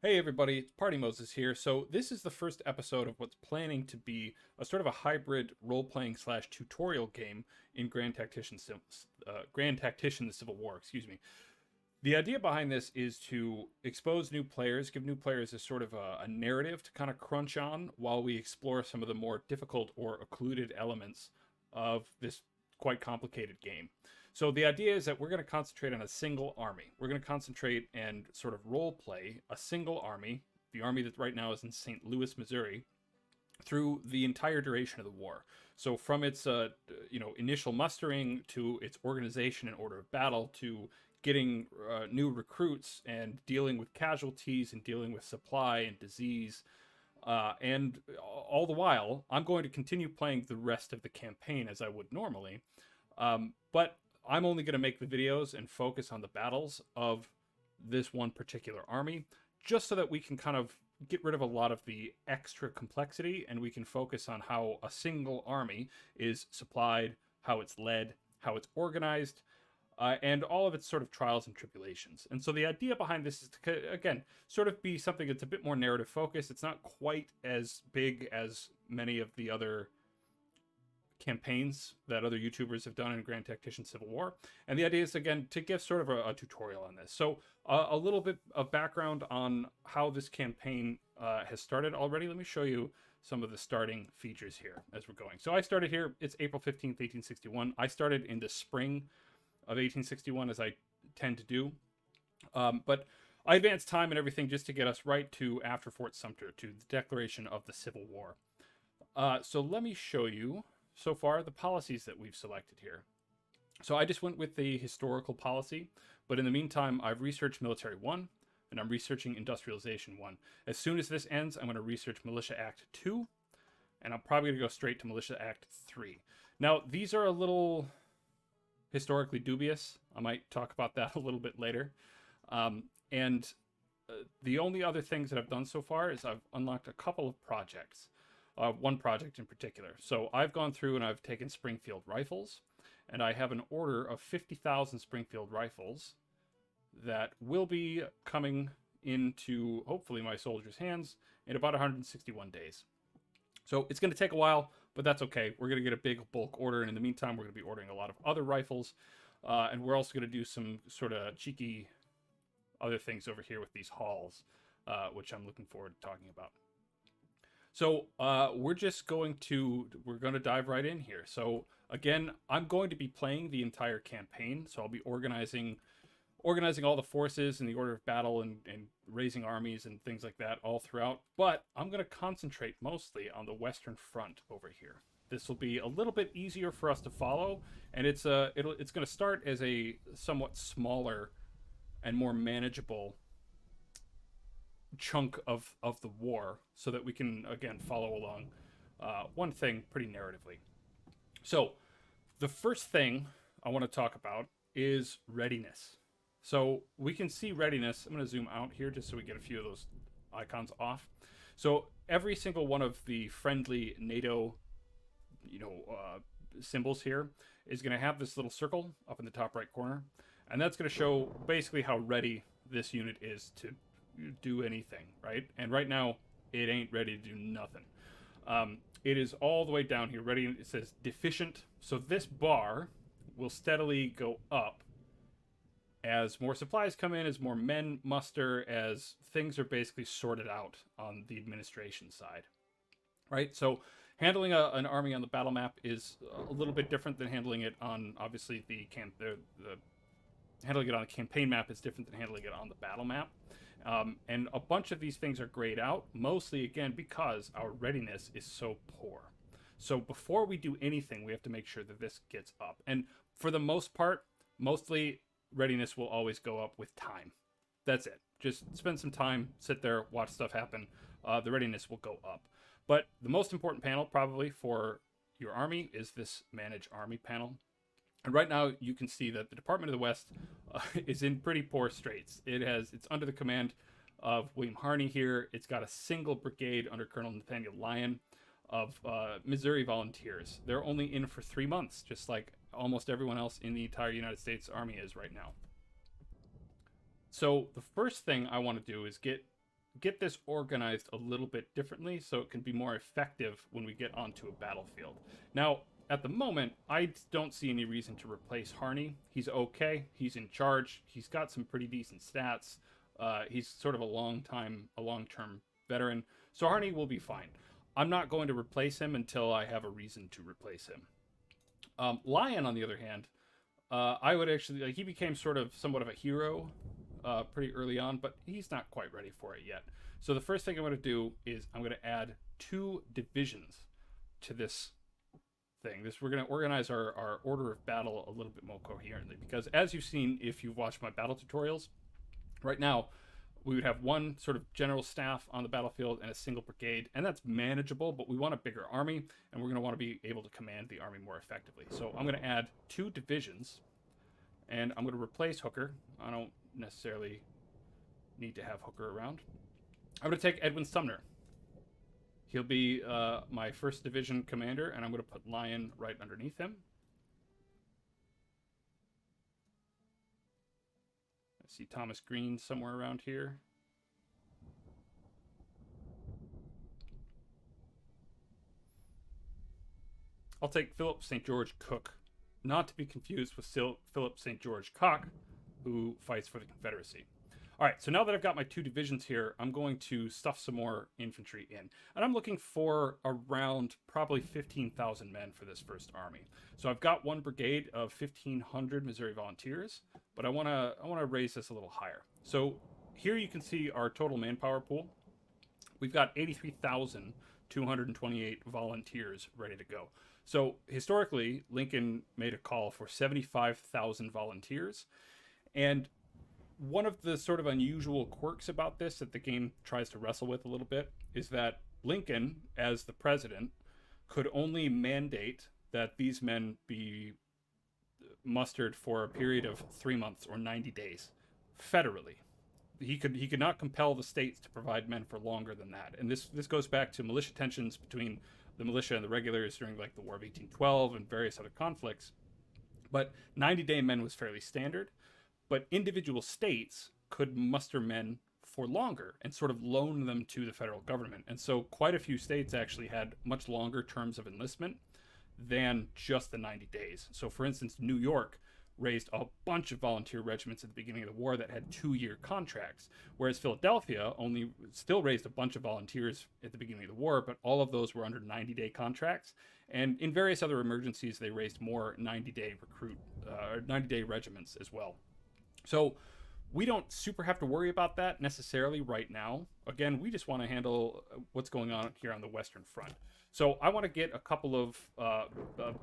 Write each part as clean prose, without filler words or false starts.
Hey everybody, it's Party Moses here. So this is the first episode of what's planning to be a sort of a hybrid role-playing slash tutorial game in Grand Tactician: The Civil War. Excuse me. The idea behind this is to expose new players, give new players a sort of a narrative to kind of crunch on while we explore some of the more difficult or occluded elements of this quite complicated game. So the idea is that we're going to concentrate on a single army. We're going to concentrate and sort of role play a single army, the army that right now is in St. Louis, Missouri, through the entire duration of the war. So from its initial mustering to its organization and order of battle to getting new recruits and dealing with casualties and dealing with supply and disease. And all the while, I'm going to continue playing the rest of the campaign as I would normally. But I'm only going to make the videos and focus on the battles of this one particular army, just so that we can kind of get rid of a lot of the extra complexity and we can focus on how a single army is supplied, how it's led, how it's organized, and all of its sort of trials and tribulations. And so the idea behind this is to, again, sort of be something that's a bit more narrative focused. It's not quite as big as many of the other campaigns that other YouTubers have done in Grand Tactician Civil War. And the idea is, again, to give sort of a tutorial on this. So a little bit of background on how this campaign has started already. Let me show you some of the starting features here as we're going. So I started here, it's April 15th, 1861. I started in the spring of 1861, as I tend to do. But I advanced time and everything just to get us right to after Fort Sumter, to the declaration of the Civil War. So let me show you so far the policies that we've selected here. So I just went with the historical policy, but in the meantime, I've researched Military 1, and I'm researching Industrialization 1. As soon as this ends, I'm going to research Militia Act 2, and I'm probably going to go straight to Militia Act 3. Now, these are a little historically dubious. I might talk about that a little bit later. And the only other things that I've done so far is I've unlocked a couple of projects. One project in particular. So I've gone through and I've taken Springfield rifles, and I have an order of 50,000 Springfield rifles that will be coming into, hopefully, my soldiers' hands in about 161 days. So it's going to take a while, but that's okay. We're going to get a big bulk order, and in the meantime, we're going to be ordering a lot of other rifles, and we're also going to do some sort of cheeky other things over here with these hauls, which I'm looking forward to talking about. So we're going to dive right in here. So again, I'm going to be playing the entire campaign. So I'll be organizing all the forces in the order of battle and raising armies and things like that all throughout. But I'm going to concentrate mostly on the Western Front over here. This will be a little bit easier for us to follow, and it's going to start as a somewhat smaller and more manageable chunk of the war, so that we can again follow along one thing pretty narratively. So the first thing I want to talk about is readiness. So we can see readiness. I'm going to zoom out here just so we get a few of those icons off. So every single one of the friendly NATO symbols here is going to have this little circle up in the top right corner, and that's going to show basically how ready this unit is to do anything, right? And right now, it ain't ready to do nothing. It is all the way down here, ready. It says deficient. So this bar will steadily go up as more supplies come in, as more men muster, as things are basically sorted out on the administration side, right? So handling an army on the battle map is a little bit different than handling it on, obviously, handling it on a campaign map is different than handling it on the battle map. And a bunch of these things are grayed out, mostly, again, because our readiness is so poor. So before we do anything, we have to make sure that this gets up. And for the most part, mostly readiness will always go up with time. That's it. Just spend some time, sit there, watch stuff happen. The readiness will go up. But the most important panel probably for your army is this Manage Army panel. And right now, you can see that the Department of the West is in pretty poor straits. It's under the command of William Harney here. It's got a single brigade under Colonel Nathaniel Lyon of Missouri Volunteers. They're only in for 3 months, just like almost everyone else in the entire United States Army is right now. So the first thing I want to do is get get this organized a little bit differently so it can be more effective when we get onto a battlefield. Now, at the moment, I don't see any reason to replace Harney. He's okay. He's in charge. He's got some pretty decent stats. He's sort of a long-term veteran. So Harney will be fine. I'm not going to replace him until I have a reason to replace him. Lion, on the other hand, I would actually, like, he became somewhat of a hero pretty early on, but he's not quite ready for it yet. So the first thing I'm going to do is I'm going to add 2 divisions to this thing. We're going to organize our order of battle a little bit more coherently, because as you've seen if you've watched my battle tutorials, right now we would have one sort of general staff on the battlefield and a single brigade, and that's manageable, but we want a bigger army, and we're going to want to be able to command the army more effectively. So I'm going to add 2 divisions, and I'm going to replace Hooker. I don't necessarily need to have Hooker around. I'm going to take Edwin Sumner. He'll be my 1st Division commander, and I'm going to put Lion right underneath him. I see Thomas Green somewhere around here. I'll take Philip St. George Cook, not to be confused with Philip St. George Cock, who fights for the Confederacy. All right, so now that I've got my 2 divisions here, I'm going to stuff some more infantry in. And I'm looking for around probably 15,000 men for this first army. So I've got 1 brigade of 1,500 Missouri Volunteers, but I want to raise this a little higher. So here you can see our total manpower pool. We've got 83,228 volunteers ready to go. So historically, Lincoln made a call for 75,000 volunteers, and one of the sort of unusual quirks about this that the game tries to wrestle with a little bit is that Lincoln, as the president, could only mandate that these men be mustered for a period of 3 months or 90 days federally. He could not compel the states to provide men for longer than that. And this goes back to militia tensions between the militia and the regulars during like the War of 1812 and various other conflicts. But 90-day men was fairly standard. But individual states could muster men for longer and sort of loan them to the federal government. And so quite a few states actually had much longer terms of enlistment than just the 90 days. So for instance, New York raised a bunch of volunteer regiments at the beginning of the war that had 2-year contracts, whereas Philadelphia only still raised a bunch of volunteers at the beginning of the war, but all of those were under 90-day contracts. And in various other emergencies, they raised more 90-day 90-day regiments as well. So we don't super have to worry about that necessarily right now. Again, we just want to handle what's going on here on the Western Front. So I want to get a couple of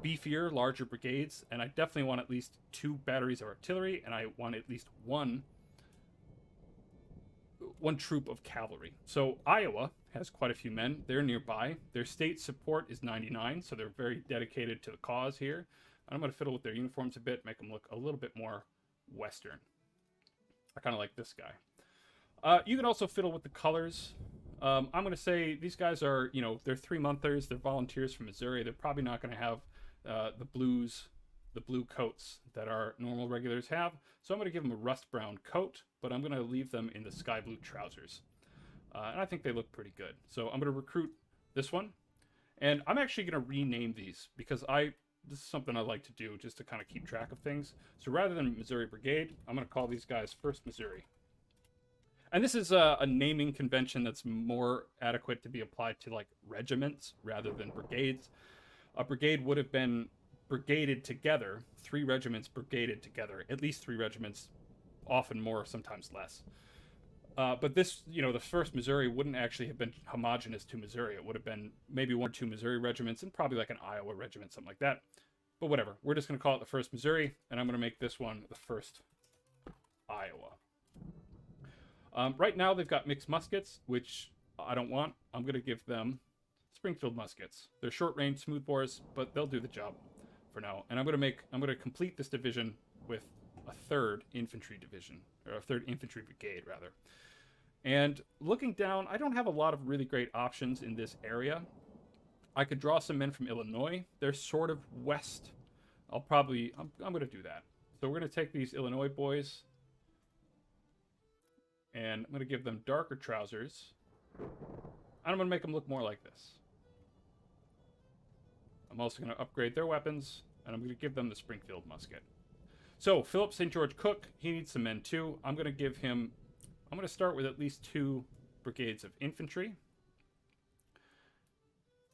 beefier, larger brigades, and I definitely want at least 2 batteries of artillery, and I want at least one troop of cavalry. So Iowa has quite a few men. They're nearby. Their state support is 99, so they're very dedicated to the cause here. I'm going to fiddle with their uniforms a bit, make them look a little bit more Western. I kind of like this guy. You can also fiddle with the colors. I'm going to say these guys are, they're 3-monthers. They're volunteers from Missouri. They're probably not going to have the blue coats that our normal regulars have. So I'm going to give them a rust brown coat, but I'm going to leave them in the sky blue trousers. And I think they look pretty good. So I'm going to recruit this one. And I'm actually going to rename these because this is something I like to do just to kind of keep track of things. So rather than Missouri Brigade, I'm going to call these guys 1st Missouri. And this is a naming convention that's more adequate to be applied to like regiments rather than brigades. A brigade would have been brigaded together, 3 regiments brigaded together, at least 3 regiments, often more, sometimes less. But this, the 1st Missouri wouldn't actually have been homogenous to Missouri. It would have been maybe 1 or 2 Missouri regiments and probably like an Iowa regiment, something like that. But whatever. We're just going to call it the 1st Missouri, and I'm going to make this one the 1st Iowa. Right now, they've got mixed muskets, which I don't want. I'm going to give them Springfield muskets. They're short-range smoothbores, but they'll do the job for now. And I'm going to complete this division with a 3rd infantry division, or a 3rd infantry brigade, rather. And looking down, I don't have a lot of really great options in this area. I could draw some men from Illinois. They're sort of west. I'm going to do that. So we're going to take these Illinois boys, And I'm going to give them darker trousers. And I'm going to make them look more like this. I'm also going to upgrade their weapons, and I'm going to give them the Springfield musket. So, Philip St. George Cook, he needs some men too. I'm going to give him... I'm going to start with at least 2 brigades of infantry.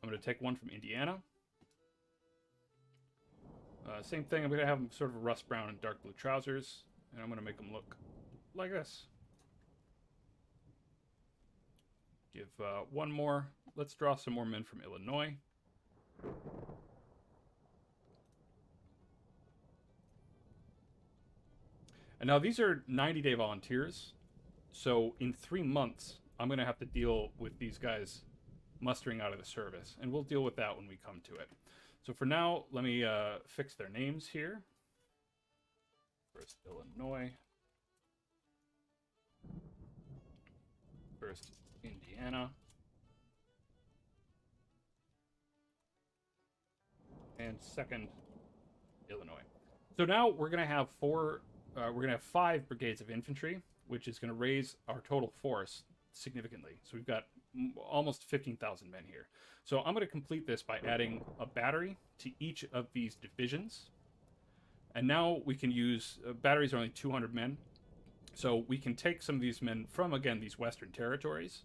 I'm going to take one from Indiana. Same thing, I'm going to have them sort of rust brown and dark blue trousers. And I'm going to make them look like this. Give one more. Let's draw some more men from Illinois. And now these are 90-day volunteers. So in 3 months, I'm going to have to deal with these guys mustering out of the service. And we'll deal with that when we come to it. So for now, let me fix their names here. First, Illinois. First, Indiana. And second, Illinois. So now we're going to have 5 brigades of infantry, which is going to raise our total force significantly. So we've got almost 15,000 men here. So I'm going to complete this by adding a battery to each of these divisions. And now we can use... batteries are only 200 men. So we can take some of these men from, again, these western territories.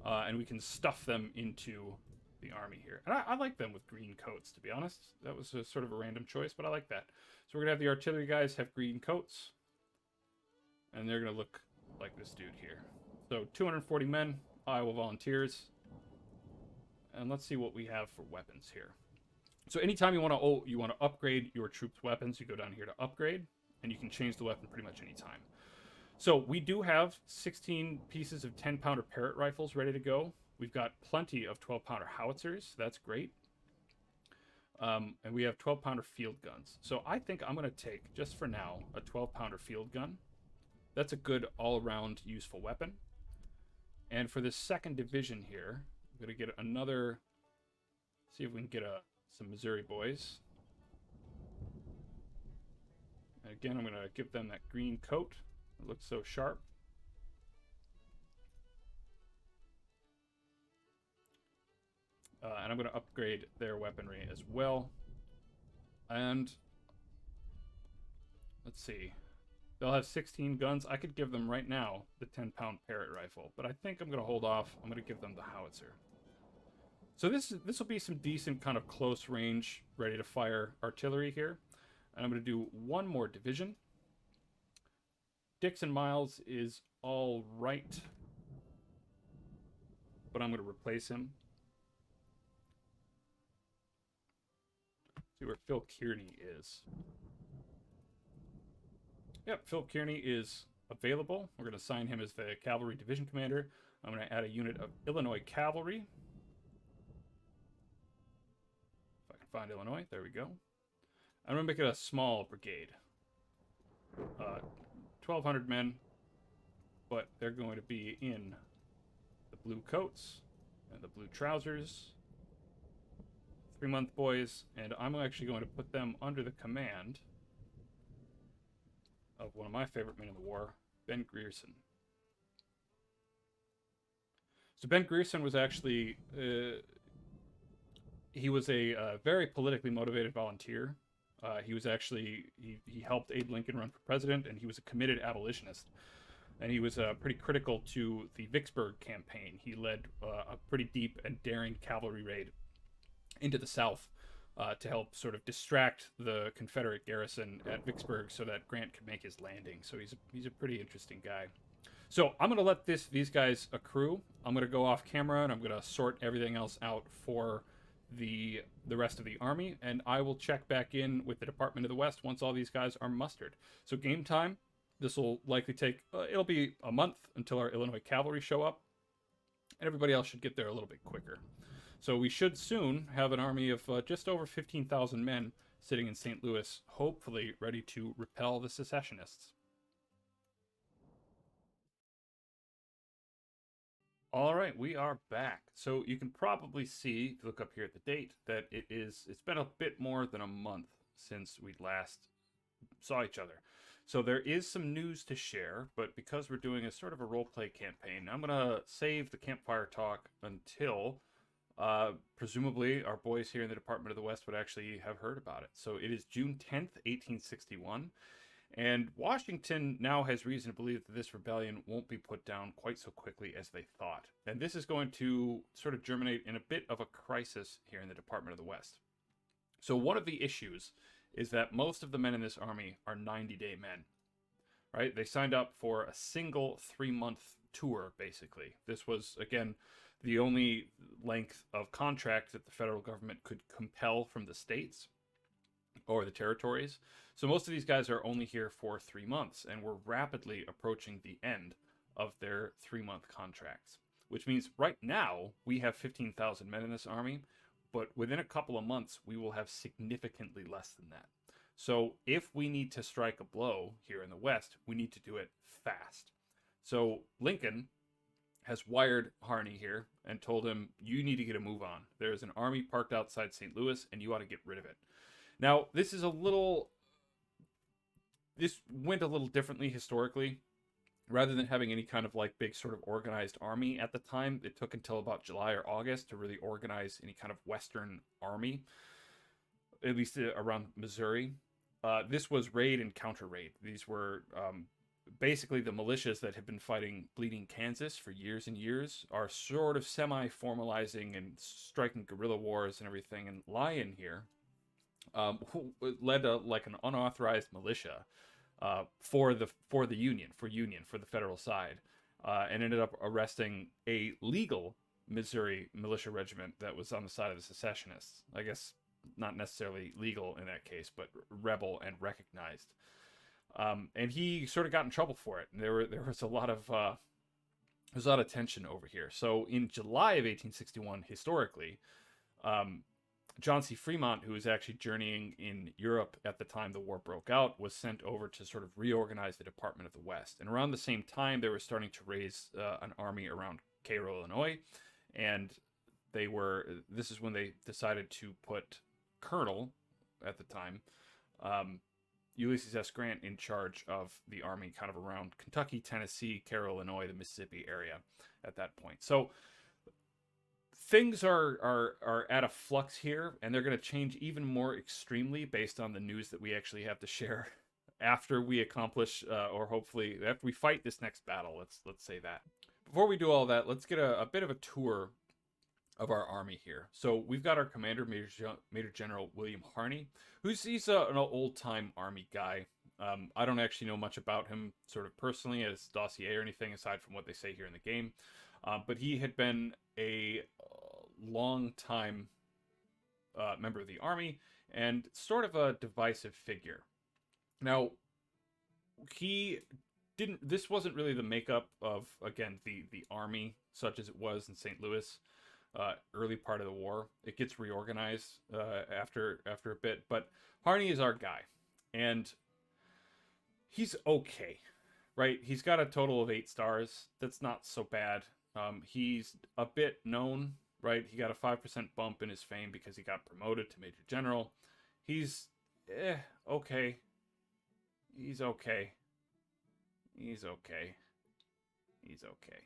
And we can stuff them into the army here. And I like them with green coats, to be honest. That was sort of a random choice, but I like that. So we're going to have the artillery guys have green coats. And they're going to look like this dude here. So 240 men, Iowa volunteers. And let's see what we have for weapons here. So anytime you want to upgrade your troops' weapons, you go down here to upgrade, and you can change the weapon pretty much any time. So we do have 16 pieces of 10-pounder Parrott rifles ready to go. We've got plenty of 12-pounder howitzers. That's great. And we have 12-pounder field guns. So I think I'm going to take, just for now, a 12-pounder field gun. That's a good all-around useful weapon. And for this second division here, I'm going to get another... See if we can get some Missouri boys. And again, I'm going to give them that green coat. It looks so sharp. And I'm going to upgrade their weaponry as well. And let's see. They'll have 16 guns. I could give them right now the 10-pound Parrott rifle, but I think I'm going to hold off. I'm going to give them the howitzer. So this will be some decent kind of close range, ready to fire artillery here. And I'm going to do one more division. Dixon Miles is all right, but I'm going to replace him. See where Phil Kearney is. Yep, Phil Kearney is available. We're going to assign him as the cavalry division commander. I'm going to add a unit of Illinois cavalry. If I can find Illinois, there we go. I'm going to make it a small brigade. 1,200 men, but they're going to be in the blue coats and the blue trousers. 3-month boys, and I'm actually going to put them under the command of one of my favorite men in the war, Ben Grierson. So Ben Grierson was actually, he was a very politically motivated volunteer. He was actually, he helped Abe Lincoln run for president, and he was a committed abolitionist. And he was pretty critical to the Vicksburg campaign. He led a pretty deep and daring cavalry raid into the South to help sort of distract the Confederate garrison at Vicksburg so that Grant could make his landing. So he's a pretty interesting guy. So I'm going to let these guys accrue. I'm going to go off camera and I'm going to sort everything else out for the rest of the army, and I will check back in with the Department of the West once all these guys are mustered. So game time, this will likely take, it'll be a month until our Illinois cavalry show up, and everybody else should get there a little bit quicker. So we should soon have an army of just over 15,000 men sitting in St. Louis, hopefully ready to repel the secessionists. All right, we are back. So you can probably see, if you look up here at the date, that it's been a bit more than a month since we last saw each other. So there is some news to share, but because we're doing a sort of a role-play campaign, I'm going to save the campfire talk until presumably our boys here in the Department of the West would actually have heard about it. So it is June 10th, 1861, and Washington now has reason to believe that this rebellion won't be put down quite so quickly as they thought. And this is going to sort of germinate in a bit of a crisis here in the Department of the West. So one of the issues is that most of the men in this army are 90-day men, right? They signed up for a single 3-month tour, basically. This was, again, the only length of contract that the federal government could compel from the states or the territories. So most of these guys are only here for 3 months, and we're rapidly approaching the end of their 3-month contracts, which means right now we have 15,000 men in this army, but within a couple of months we will have significantly less than that. So if we need to strike a blow here in the West, we need to do it fast. So Lincoln has wired Harney here and told him, you need to get a move on. There's an army parked outside St. Louis and you ought to get rid of it. Now, this went a little differently historically. Rather than having any kind of like big sort of organized army at the time, it took until about July or August to really organize any kind of Western army, at least around Missouri. This was raid and counter raid. These were basically the militias that had been fighting Bleeding Kansas for years and years are sort of semi-formalizing and striking guerrilla wars and everything. And Lyon here led like an unauthorized militia for the federal side, and ended up arresting a legal Missouri militia regiment that was on the side of the secessionists. I guess not necessarily legal in that case, but rebel and recognized. And he sort of got in trouble for it. And there was a lot of tension over here. So in July of 1861, historically, John C. Fremont, who was actually journeying in Europe at the time the war broke out, was sent over to sort of reorganize the Department of the West. And around the same time, they were starting to raise an army around Cairo, Illinois. And this is when they decided to put Colonel, at the time, Ulysses S. Grant in charge of the army kind of around Kentucky, Tennessee, Cairo, Illinois, the Mississippi area at that point. So things are at a flux here, and they're going to change even more extremely based on the news that we actually have to share after we accomplish, or hopefully after we fight this next battle. Let's say that. Before we do all that, let's get a bit of a tour of our army here. So we've got our commander, Major General William Harney, he's an old-time army guy. I don't actually know much about him sort of personally as dossier or anything aside from what they say here in the game. But he had been a long-time member of the army and sort of a divisive figure. Now, this wasn't really the makeup of, again, the army such as it was in St. Louis. Early part of the war. It gets reorganized after a bit, but Harney is our guy, and he's okay, right? He's got a total of 8 stars. That's not so bad. He's a bit known, right? He got a 5% bump in his fame because he got promoted to Major General. He's okay. He's okay. He's okay. He's okay,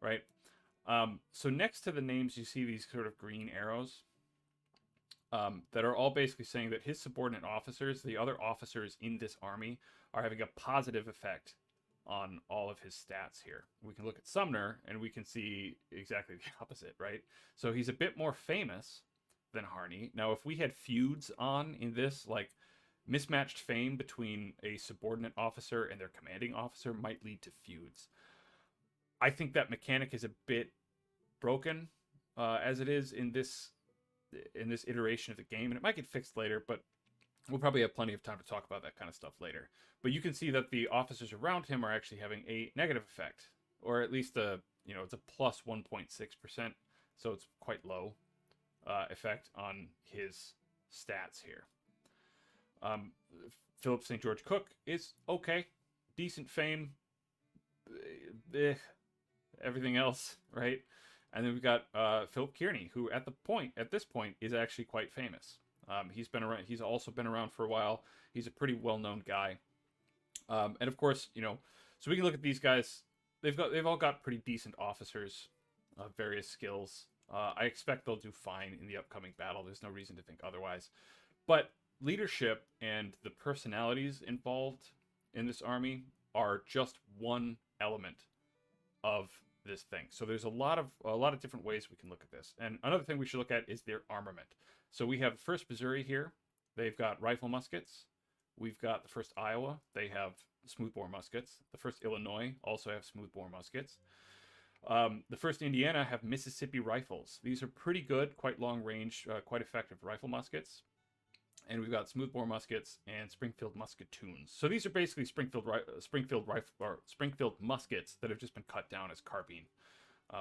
right? So next to the names, you see these sort of green arrows that are all basically saying that his subordinate officers, the other officers in this army, are having a positive effect on all of his stats here. We can look at Sumner and we can see exactly the opposite, right? So he's a bit more famous than Harney. Now, if we had feuds on in this, like mismatched fame between a subordinate officer and their commanding officer might lead to feuds. I think that mechanic is a bit broken as it is in this iteration of the game, and it might get fixed later, but we'll probably have plenty of time to talk about that kind of stuff later. But you can see that the officers around him are actually having a negative effect, or at least it's a plus 1.6%, so it's quite low effect on his stats here. Philip St. George Cook is okay, decent fame, everything else, right? And then we've got Philip Kearny, who at this point is actually quite famous. He's also been around for a while. He's a pretty well-known guy. And of course, so we can look at these guys. They've all got pretty decent officers, various skills. I expect they'll do fine in the upcoming battle. There's no reason to think otherwise. But leadership and the personalities involved in this army are just one element of this thing. So there's a lot of different ways we can look at this. And another thing we should look at is their armament. So we have 1st Missouri here. They've got rifle muskets. We've got the 1st Iowa. They have smoothbore muskets. The 1st Illinois also have smoothbore muskets. The 1st Indiana have Mississippi rifles. These are pretty good, quite long range, quite effective rifle muskets. And we've got smoothbore muskets and Springfield musketoons. So these are basically Springfield muskets that have just been cut down as carbine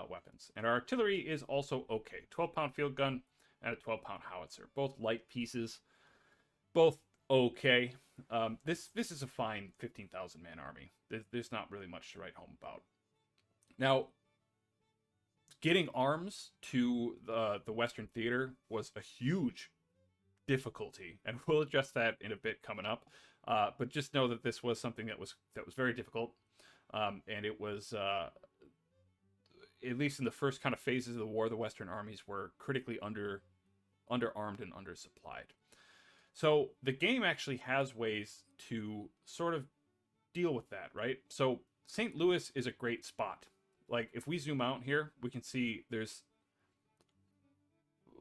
weapons. And our artillery is also okay. 12-pound field gun and a 12-pound howitzer. Both light pieces, both okay. This is a fine 15,000-man army. There's not really much to write home about. Now, getting arms to the Western Theater was a huge difficulty, and we'll address that in a bit coming up. But just know that this was something that was very difficult, and it was at least in the first kind of phases of the war, the Western armies were critically underarmed and undersupplied. So the game actually has ways to sort of deal with that, right? So St. Louis is a great spot. Like, if we zoom out here, we can see there's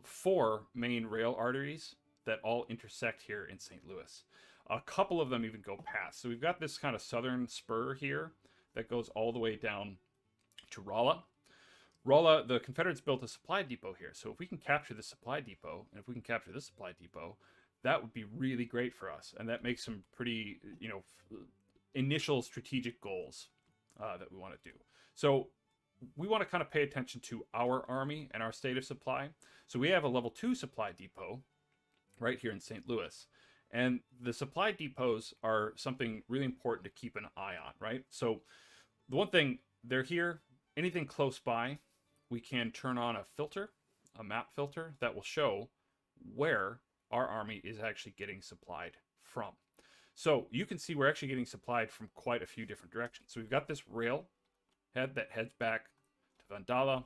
4 main rail arteries that all intersect here in St. Louis. A couple of them even go past. So we've got this kind of southern spur here that goes all the way down to Rolla. Rolla, the Confederates built a supply depot here. So if we can capture the supply depot, and if we can capture this supply depot, that would be really great for us. And that makes some pretty, initial strategic goals that we want to do. So we want to kind of pay attention to our army and our state of supply. So we have a level 2 supply depot right here in St. Louis. And the supply depots are something really important to keep an eye on, right? So the one thing, they're here, anything close by, we can turn on a filter, a map filter, that will show where our army is actually getting supplied from. So you can see we're actually getting supplied from quite a few different directions. So we've got this rail head that heads back to Vandala.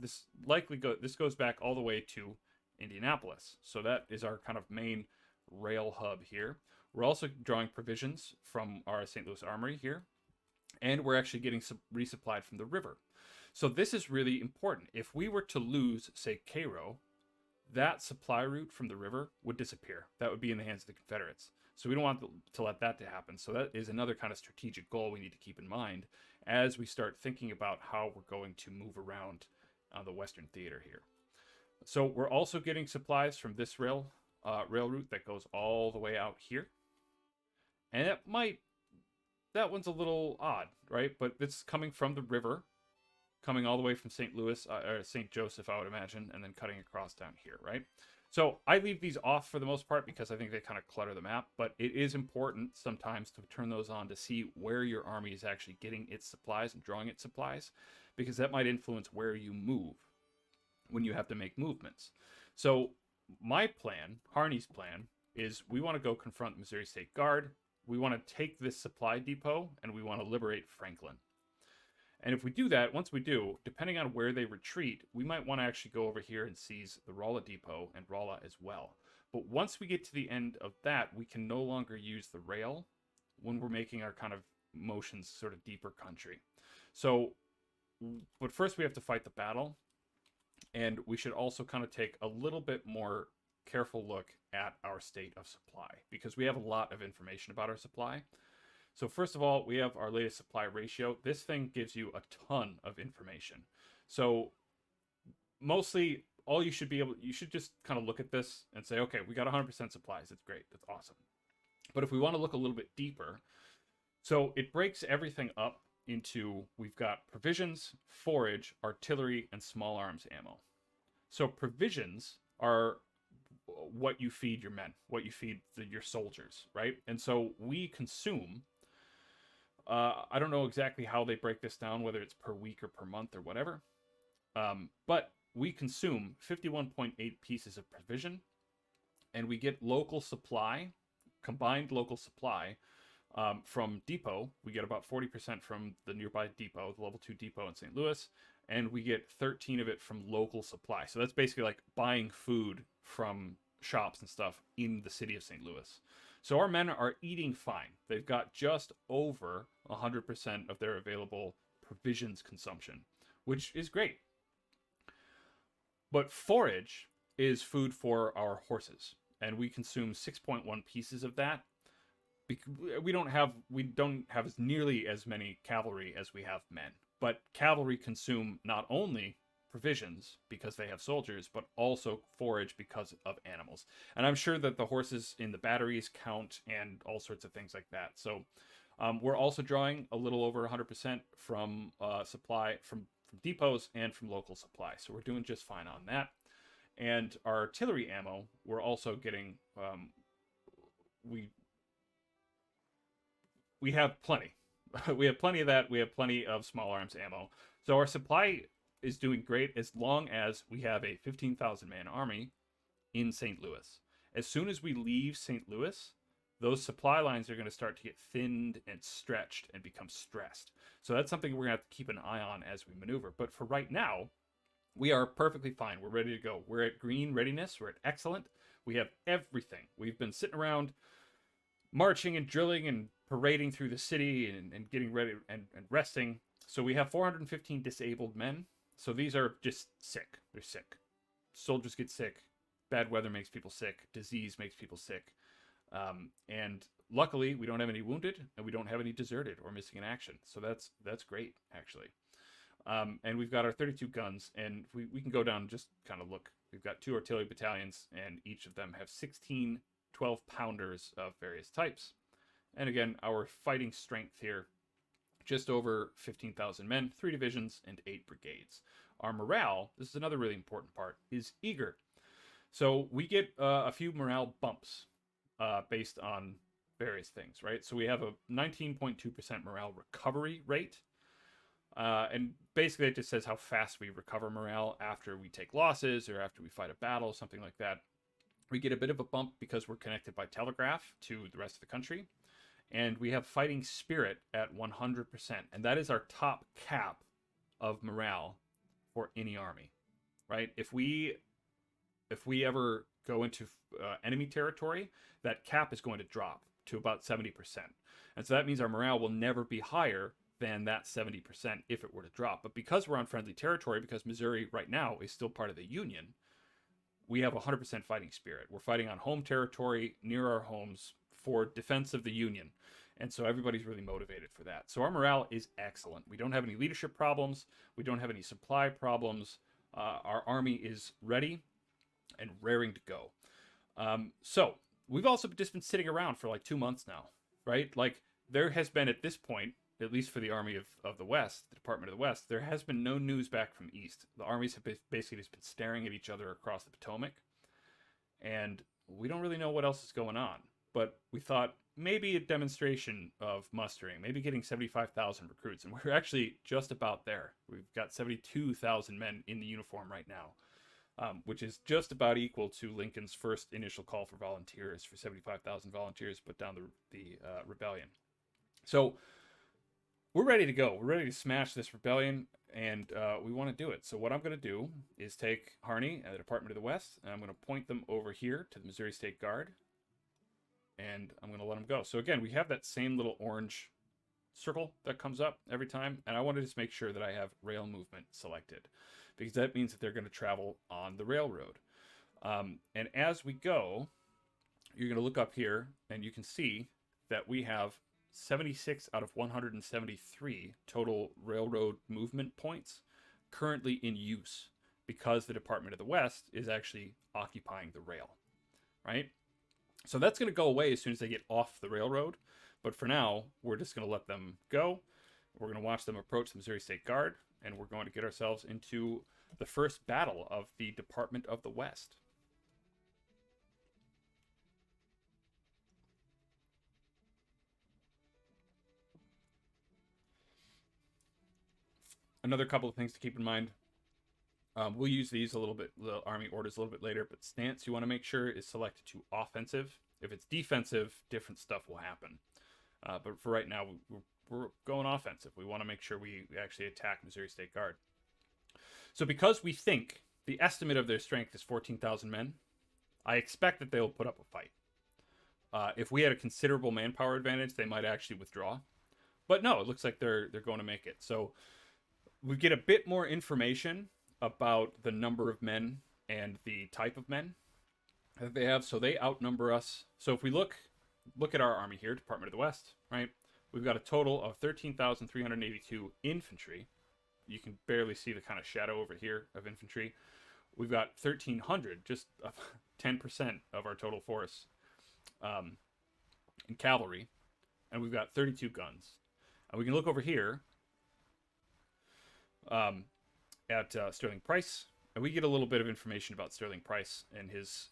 This goes back all the way to Indianapolis. So that is our kind of main rail hub here. We're also drawing provisions from our St. Louis Armory here, and we're actually getting resupplied from the river. So this is really important. If we were to lose, say, Cairo, that supply route from the river would disappear. That would be in the hands of the Confederates. So we don't want to let that to happen. So that is another kind of strategic goal we need to keep in mind as we start thinking about how we're going to move around the Western Theater here. So we're also getting supplies from this rail route that goes all the way out here. And that one's a little odd, right? But it's coming from the river, coming all the way from St. Louis, or St. Joseph, I would imagine, and then cutting across down here, right? So I leave these off for the most part because I think they kind of clutter the map, but it is important sometimes to turn those on to see where your army is actually getting its supplies and drawing its supplies, because that might influence where you move when you have to make movements. So my plan, Harney's plan, is we want to go confront the Missouri State Guard. We want to take this supply depot, and we want to liberate Franklin. And if we do that, once we do, depending on where they retreat, we might want to actually go over here and seize the Rolla depot and Rolla as well. But once we get to the end of that, we can no longer use the rail when we're making our kind of motions sort of deeper country. So, but first we have to fight the battle. And we should also kind of take a little bit more careful look at our state of supply, because we have a lot of information about our supply. So first of all, we have our latest supply ratio. This thing gives you a ton of information. So mostly all you should just kind of look at this and say, okay, we got 100% supplies. That's great. That's awesome. But if we want to look a little bit deeper, so it breaks everything up into, we've got provisions, forage, artillery, and small arms ammo. So provisions are what you feed your men, what you feed your soldiers, right? And so we consume, I don't know exactly how they break this down, whether it's per week or per month or whatever, but we consume 51.8 pieces of provision, and we get local supply, combined local supply, From depot, we get about 40% from the nearby depot, the level 2 depot in St. Louis, and we get 13 of it from local supply. So that's basically like buying food from shops and stuff in the city of St. Louis. So our men are eating fine. They've got just over 100% of their available provisions consumption, which is great. But forage is food for our horses, and we consume 6.1 pieces of that. We don't have as nearly as many cavalry as we have men, but cavalry consume not only provisions because they have soldiers, but also forage because of animals. And I'm sure that the horses in the batteries count and all sorts of things like that. So we're also drawing a little over 100% from supply from depots and from local supply. So we're doing just fine on that. And our artillery ammo, we're also getting, we have plenty. We have plenty of that. We have plenty of small arms ammo. So our supply is doing great as long as we have a 15,000 man army in St. Louis. As soon as we leave St. Louis, those supply lines are going to start to get thinned and stretched and become stressed. So that's something we're going to have to keep an eye on as we maneuver. But for right now, we are perfectly fine. We're ready to go. We're at green readiness. We're at excellent. We have everything. We've been sitting around marching and drilling and parading through the city and getting ready and resting. So we have 415 disabled men. So these are just sick. They're sick. Soldiers get sick. Bad weather makes people sick. Disease makes people sick. And luckily, we don't have any wounded, and we don't have any deserted or missing in action. So that's great, actually. And we've got our 32 guns, and we can go down and just kind of look. We've got 2 artillery battalions, and each of them have 16 12-pounders of various types. And again, our fighting strength here, just over 15,000 men, 3 divisions, and 8 brigades. Our morale, this is another really important part, is eager. So we get a few morale bumps based on various things, right? So we have a 19.2% morale recovery rate. And basically it just says how fast we recover morale after we take losses or after we fight a battle, something like that. We get a bit of a bump because we're connected by telegraph to the rest of the country. And we have fighting spirit at 100%. And that is our top cap of morale for any army, right? If we ever go into enemy territory, that cap is going to drop to about 70%. And so that means our morale will never be higher than that 70% if it were to drop. But because we're on friendly territory, because Missouri right now is still part of the Union, we have 100% fighting spirit. We're fighting on home territory near our homes for defense of the Union. And so everybody's really motivated for that. So our morale is excellent. We don't have any leadership problems. We don't have any supply problems. Our army is ready and raring to go. So we've also just been sitting around for like 2 months now, right? Like there has been at this point, at least for the Army of the West, the Department of the West, there has been no news back from East. The armies have basically just been staring at each other across the Potomac. And we don't really know what else is going on. But we thought maybe a demonstration of mustering, maybe getting 75,000 recruits. And we're actually just about there. We've got 72,000 men in the uniform right now, which is just about equal to Lincoln's first initial call for volunteers, for 75,000 volunteers put down the rebellion. So we're ready to go. We're ready to smash this rebellion, and we want to do it. So what I'm going to do is take Harney and the Department of the West, and I'm going to point them over here to the Missouri State Guard, and I'm going to let them go. So again, we have that same little orange circle that comes up every time, and I want to just make sure that I have rail movement selected, because that means that they're going to travel on the railroad. And as we go, you're going to look up here, and you can see that we have 76 out of 173 total railroad movement points currently in use, because the Department of the West is actually occupying the rail, right? So that's going to go away as soon as they get off the railroad. But for now, we're just going to let them go. We're going to watch them approach the Missouri State Guard, and we're going to get ourselves into the first battle of the Department of the West. Another couple of things to keep in mind. We'll use these a little bit, the Army orders a little bit later, but stance you want to make sure is selected to offensive. If it's defensive, different stuff will happen. But for right now, we're going offensive. We want to make sure we actually attack Missouri State Guard. So because we think the estimate of their strength is 14,000 men, I expect that they'll put up a fight. If we had a considerable manpower advantage, they might actually withdraw. But no, it looks like they're going to make it. So we get a bit more information about the number of men and the type of men that they have. So they outnumber us. So if we look at our army here, Department of the West, right? We've got a total of 13,382 infantry. You can barely see the kind of shadow over here of infantry. We've got 1,300, just 10% of our total force in cavalry. And we've got 32 guns. And we can look over here at Sterling Price. And we get a little bit of information about Sterling Price and his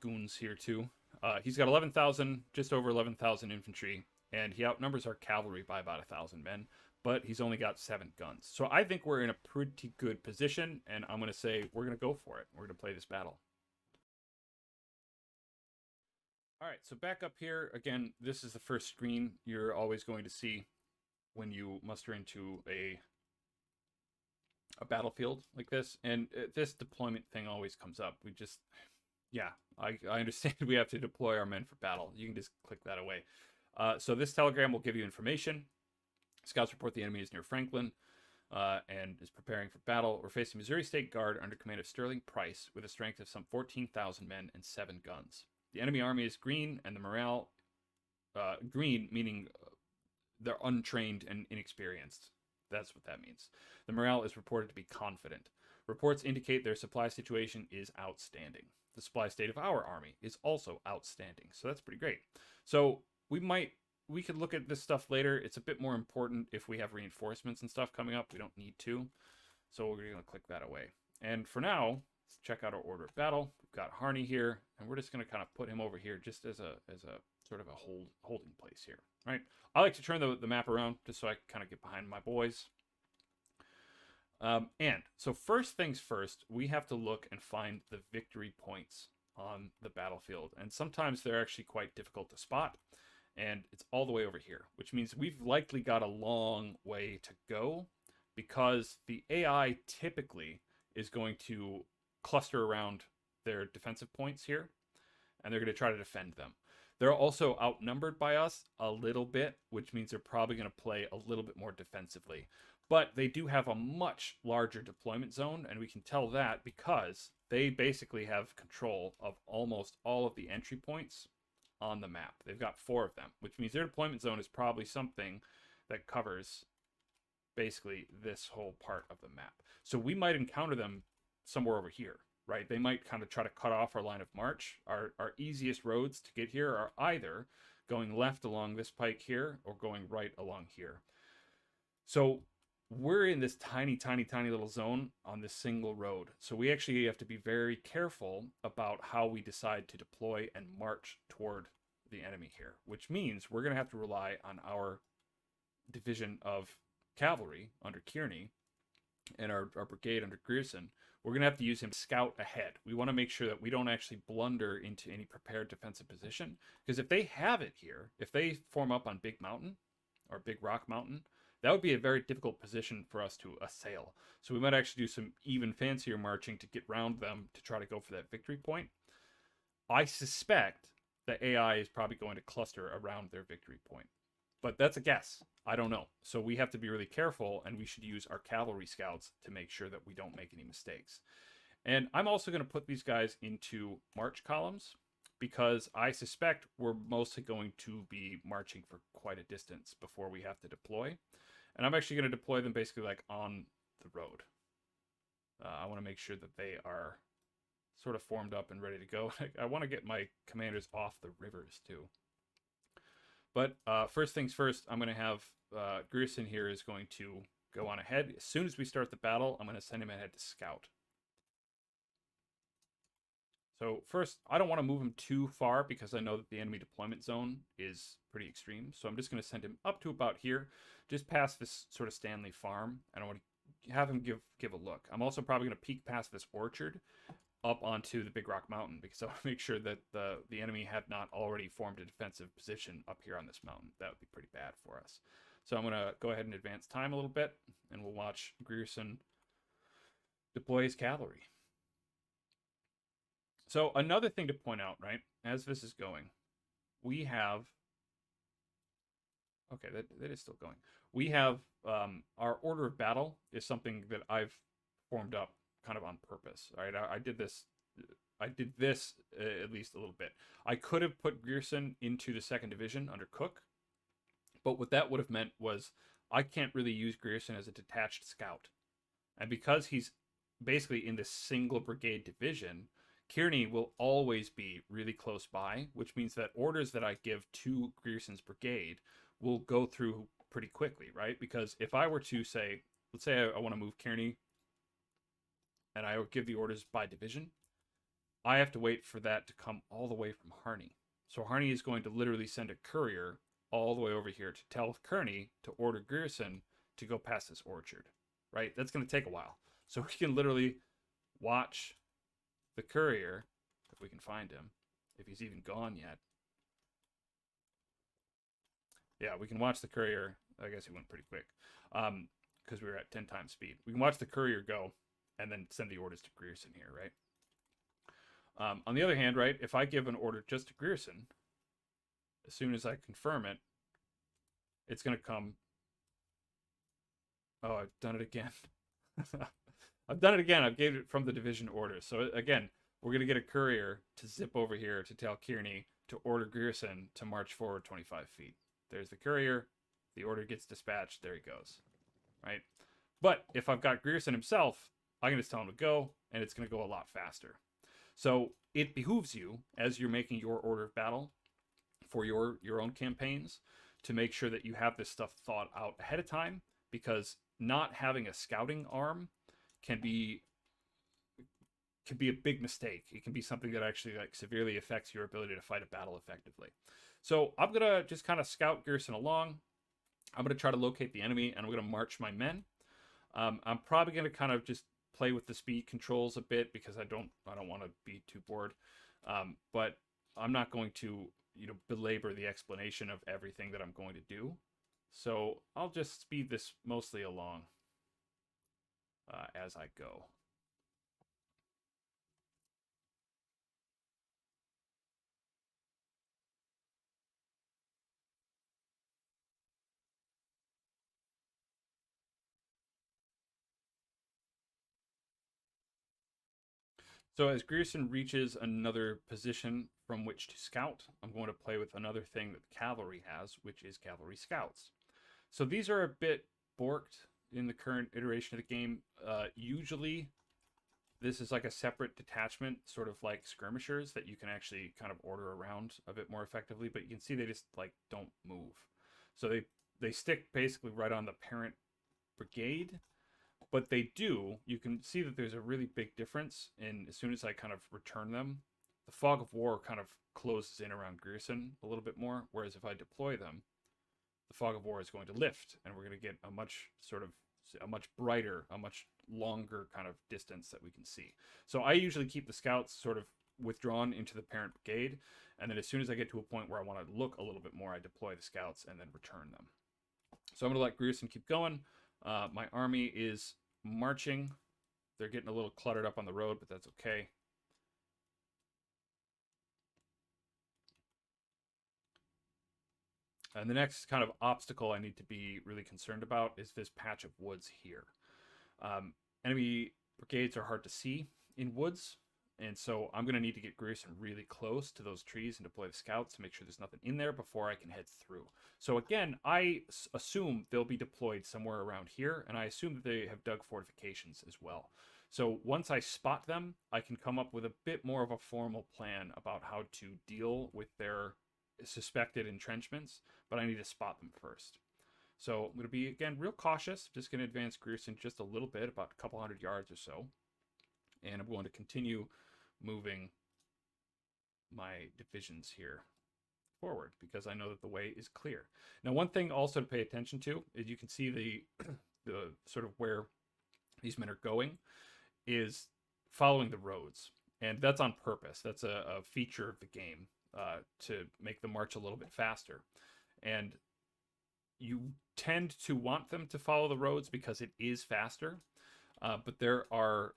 goons here too. He's got 11,000, just over 11,000 infantry. And he outnumbers our cavalry by about 1,000 men. But he's only got 7 guns. So I think we're in a pretty good position, and I'm going to say we're going to go for it. We're going to play this battle. All right, so back up here. Again, this is the first screen you're always going to see when you muster into a battlefield like this. And this deployment thing always comes up. We just, yeah, I understand we have to deploy our men for battle. You can just click that away. So this telegram will give you information. Scouts report the enemy is near Franklin and is preparing for battle. We're facing Missouri State Guard under command of Sterling Price with a strength of some 14,000 men and 7 guns. The enemy army is green, and the morale, green meaning they're untrained and inexperienced. That's what that means. The morale is reported to be confident. Reports indicate their supply situation is outstanding. The supply state of our army is also outstanding. So that's pretty great. So we could look at this stuff later. It's a bit more important if we have reinforcements and stuff coming up. We don't need to. So we're going to click that away. And for now, let's check out our order of battle. We've got Harney here, and we're just going to kind of put him over here just as a sort of a holding place here, right? I like to turn the map around just so I can kind of get behind my boys. And so first things first, we have to look and find the victory points on the battlefield. And sometimes they're actually quite difficult to spot. And it's all the way over here, which means we've likely got a long way to go because the AI typically is going to cluster around their defensive points here, and they're going to try to defend them. They're also outnumbered by us a little bit, which means they're probably going to play a little bit more defensively. But they do have a much larger deployment zone, and we can tell that because they basically have control of almost all of the entry points on the map. They've got 4 of them, which means their deployment zone is probably something that covers basically this whole part of the map. So we might encounter them somewhere over here, right? They might kind of try to cut off our line of march. Our easiest roads to get here are either going left along this pike here or going right along here. So we're in this tiny little zone on this single road. So we actually have to be very careful about how we decide to deploy and march toward the enemy here, which means we're going to have to rely on our division of cavalry under Kearney and our brigade under Grierson. We're going to have to use him to scout ahead. We want to make sure that we don't actually blunder into any prepared defensive position, because if they have it here, if they form up on Big Mountain or Big Rock Mountain, that would be a very difficult position for us to assail. So we might actually do some even fancier marching to get around them to try to go for that victory point. I suspect the AI is probably going to cluster around their victory point, but that's a guess. I don't know. So we have to be really careful, and we should use our cavalry scouts to make sure that we don't make any mistakes. And I'm also going to put these guys into march columns because I suspect we're mostly going to be marching for quite a distance before we have to deploy. And I'm actually going to deploy them basically like on the road. I want to make sure that they are sort of formed up and ready to go. I want to get my commanders off the rivers too. But first things first, I'm going to have Grierson here is going to go on ahead. As soon as we start the battle, I'm going to send him ahead to scout. So first, I don't want to move him too far because I know that the enemy deployment zone is pretty extreme. So I'm just going to send him up to about here, just past this sort of Stanley farm. And I want to have him give a look. I'm also probably going to peek past this orchard up onto the Big Rock Mountain because I want to make sure that the enemy had not already formed a defensive position up here on this mountain. That would be pretty bad for us. So I'm going to go ahead and advance time a little bit, and we'll watch Grierson deploy his cavalry. So another thing to point out, right, as this is going, we have... Okay, that is still going. We have our order of battle is something that I've formed up kind of on purpose. Right, I did this at least a little bit. I could have put Grierson into the 2nd Division under Cook, but what that would have meant was I can't really use Grierson as a detached scout. And because he's basically in this single brigade division, Kearney will always be really close by, which means that orders that I give to Grierson's brigade will go through pretty quickly, right? Because if I were to say, let's say I want to move Kearney and I would give the orders by division, I have to wait for that to come all the way from Harney. So Harney is going to literally send a courier all the way over here to tell Kearney to order Grierson to go past this orchard, right? That's going to take a while. So we can literally watch the courier, if we can find him, if he's even gone yet. Yeah, we can watch the courier. I guess he went pretty quick because we were at 10 times speed. We can watch the courier go and then send the orders to Grierson here, right? On the other hand, right, if I give an order just to Grierson, as soon as I confirm it, it's going to come. Oh, I've done it again. I've done it again. I've gave it from the division order. So again, we're going to get a courier to zip over here to tell Kearney to order Grierson to march forward 25 feet. There's the courier. The order gets dispatched. There he goes. Right? But if I've got Grierson himself, I can just tell him to go, and it's going to go a lot faster. So it behooves you, as you're making your order of battle for your own campaigns, to make sure that you have this stuff thought out ahead of time, because not having a scouting arm can be a big mistake. It can be something that actually like severely affects your ability to fight a battle effectively. So I'm gonna just kind of scout Grierson along. I'm gonna try to locate the enemy, and I'm gonna march my men. I'm probably gonna kind of just play with the speed controls a bit because I don't want to be too bored. But I'm not going to belabor the explanation of everything that I'm going to do. So I'll just speed this mostly along as I go. So as Grierson reaches another position from which to scout, I'm going to play with another thing that the cavalry has, which is cavalry scouts. So these are a bit borked in the current iteration of the game. Usually this is like a separate detachment, sort of like skirmishers that you can actually kind of order around a bit more effectively, but you can see they just like don't move. So they stick basically right on the parent brigade. But they do, you can see that there's a really big difference in as soon as I kind of return them, the fog of war kind of closes in around Grierson a little bit more, whereas if I deploy them, the fog of war is going to lift, and we're going to get a much brighter, a much longer kind of distance that we can see. So I usually keep the scouts sort of withdrawn into the parent brigade, and then as soon as I get to a point where I want to look a little bit more, I deploy the scouts and then return them. So I'm going to let Grierson keep going. My army is marching. They're getting a little cluttered up on the road, but that's okay. And the next kind of obstacle I need to be really concerned about is this patch of woods here. Enemy brigades are hard to see in woods, and so I'm going to need to get Grierson really close to those trees and deploy the scouts to make sure there's nothing in there before I can head through. So again, I assume they'll be deployed somewhere around here, and I assume that they have dug fortifications as well. So once I spot them, I can come up with a bit more of a formal plan about how to deal with their suspected entrenchments, but I need to spot them first. So I'm going to be, again, real cautious. Just going to advance Grierson just a little bit, about a couple hundred yards or so. And I'm going to continue moving my divisions here forward because I know that the way is clear. Now, one thing also to pay attention to is you can see the sort of where these men are going is following the roads. And that's on purpose. That's a feature of the game to make the march a little bit faster. And you tend to want them to follow the roads because it is faster. But there are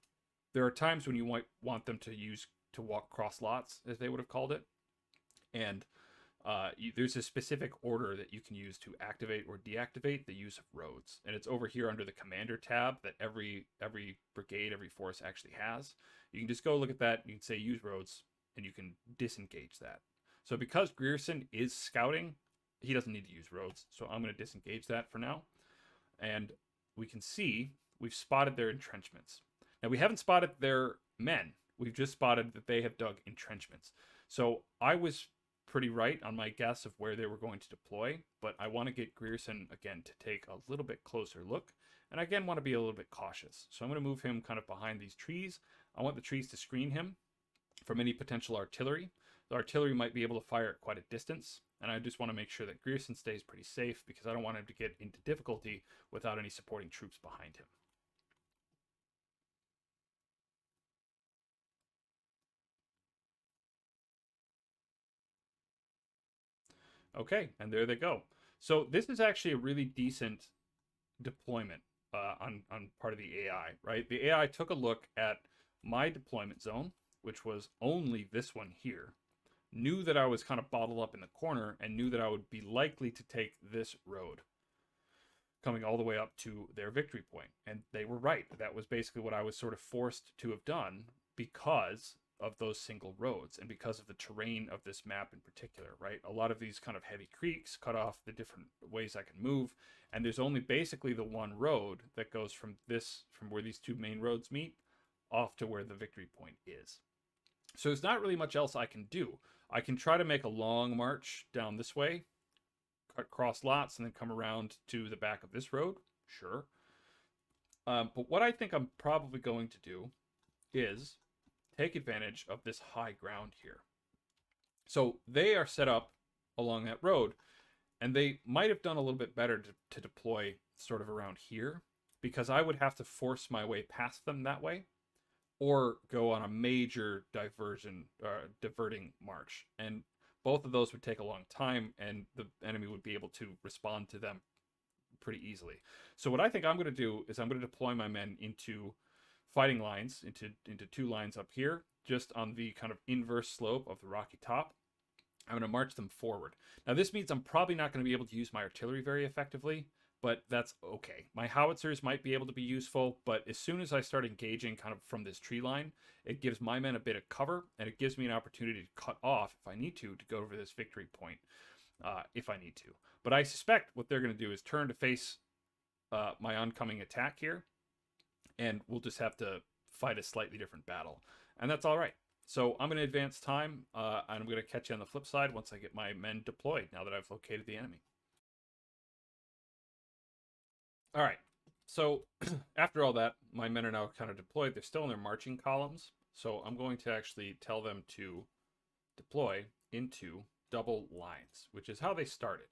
times when you might want them to walk cross lots, as they would have called it. And there's a specific order that you can use to activate or deactivate the use of roads, and it's over here under the commander tab that every brigade, every force actually has. You can just go look at that. You can say use roads, and you can disengage that. So because Grierson is scouting, he doesn't need to use roads. So I'm going to disengage that for now, and we can see we've spotted their entrenchments. Now we haven't spotted their men. We've just spotted that they have dug entrenchments. So I was pretty right on my guess of where they were going to deploy, but I want to get Grierson again to take a little bit closer look, and I again want to be a little bit cautious. So I'm going to move him kind of behind these trees. I want the trees to screen him from any potential artillery. The artillery might be able to fire at quite a distance, and I just want to make sure that Grierson stays pretty safe because I don't want him to get into difficulty without any supporting troops behind him. Okay, and there they go. So this is actually a really decent deployment on part of the AI, right? The AI took a look at my deployment zone, which was only this one here, knew that I was kind of bottled up in the corner, and knew that I would be likely to take this road coming all the way up to their victory point. And they were right. That was basically what I was sort of forced to have done because of those single roads and because of the terrain of this map in particular, right? A lot of these kind of heavy creeks cut off the different ways I can move, and there's only basically the one road that goes from where these two main roads meet off to where the victory point is. So there's not really much else I can do. I can try to make a long march down this way, cut cross lots, and then come around to the back of this road, sure. But what I think I'm probably going to do is take advantage of this high ground here. So they are set up along that road, and they might have done a little bit better to deploy sort of around here, because I would have to force my way past them that way, or go on a major diverting march. And both of those would take a long time, and the enemy would be able to respond to them pretty easily. So what I think I'm going to do is I'm going to deploy my men into fighting lines, into two lines up here, just on the kind of inverse slope of the rocky top. I'm going to march them forward. Now this means I'm probably not going to be able to use my artillery very effectively, but that's okay. My howitzers might be able to be useful, but as soon as I start engaging kind of from this tree line, it gives my men a bit of cover, and it gives me an opportunity to cut off, if I need to go over this victory point, if I need to. But I suspect what they're going to do is turn to face my oncoming attack here, and we'll just have to fight a slightly different battle. And that's all right. So I'm going to advance time, and I'm going to catch you on the flip side once I get my men deployed, now that I've located the enemy. All right. So after all that, my men are now kind of deployed. They're still in their marching columns. So I'm going to actually tell them to deploy into double lines, which is how they started.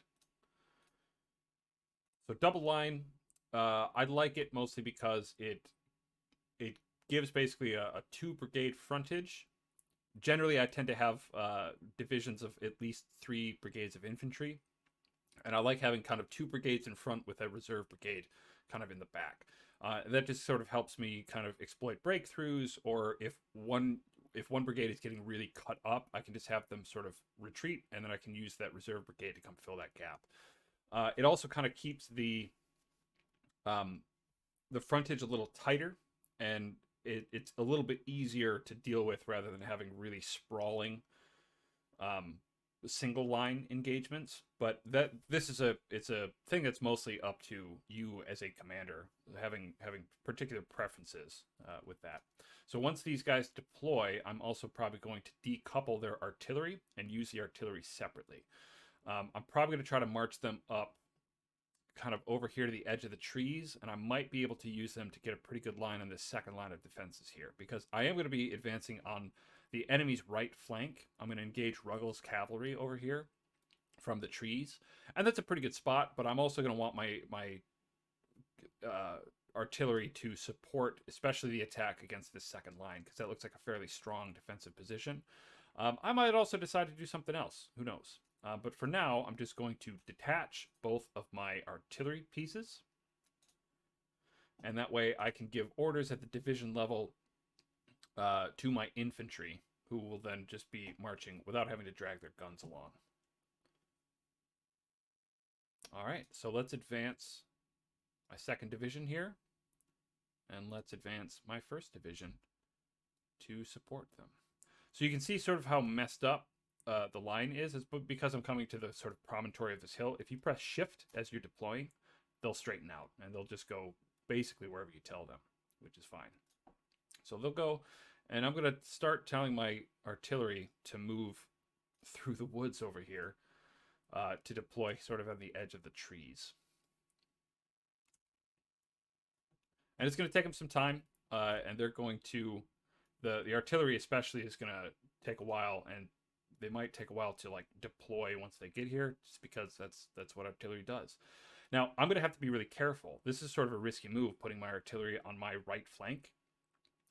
So double line, I like it mostly because it gives basically a 2-brigade frontage. Generally, I tend to have divisions of at least 3 brigades of infantry. And I like having kind of 2 brigades in front with a reserve brigade kind of in the back. That just sort of helps me kind of exploit breakthroughs, or if one brigade is getting really cut up, I can just have them sort of retreat, and then I can use that reserve brigade to come fill that gap. It also kind of keeps the frontage a little tighter, and it's a little bit easier to deal with rather than having really sprawling single line engagements. But it's a thing that's mostly up to you as a commander, having particular preferences with that. So once these guys deploy, I'm also probably going to decouple their artillery and use the artillery separately. I'm probably going to try to march them up kind of over here to the edge of the trees, and I might be able to use them to get a pretty good line on this second line of defenses here, because I am going to be advancing on the enemy's right flank. I'm going to engage Ruggles cavalry over here from the trees, and that's a pretty good spot, but I'm also going to want my artillery to support, especially the attack against this second line, because that looks like a fairly strong defensive position. I might also decide to do something else. Who knows? But for now, I'm just going to detach both of my artillery pieces. And that way I can give orders at the division level to my infantry, who will then just be marching without having to drag their guns along. All right, so let's advance my 2nd division here. And let's advance my 1st division to support them. So you can see sort of how messed up the line is because I'm coming to the sort of promontory of this hill. If you press shift as you're deploying, they'll straighten out and they'll just go basically wherever you tell them, which is fine. So they'll go, and I'm going to start telling my artillery to move through the woods over here to deploy sort of on the edge of the trees. And it's going to take them some time, and they're going to, the artillery especially is going to take a while, and they might take a while to like deploy once they get here, just because that's what artillery does. Now, I'm going to have to be really careful. This is sort of a risky move, putting my artillery on my right flank,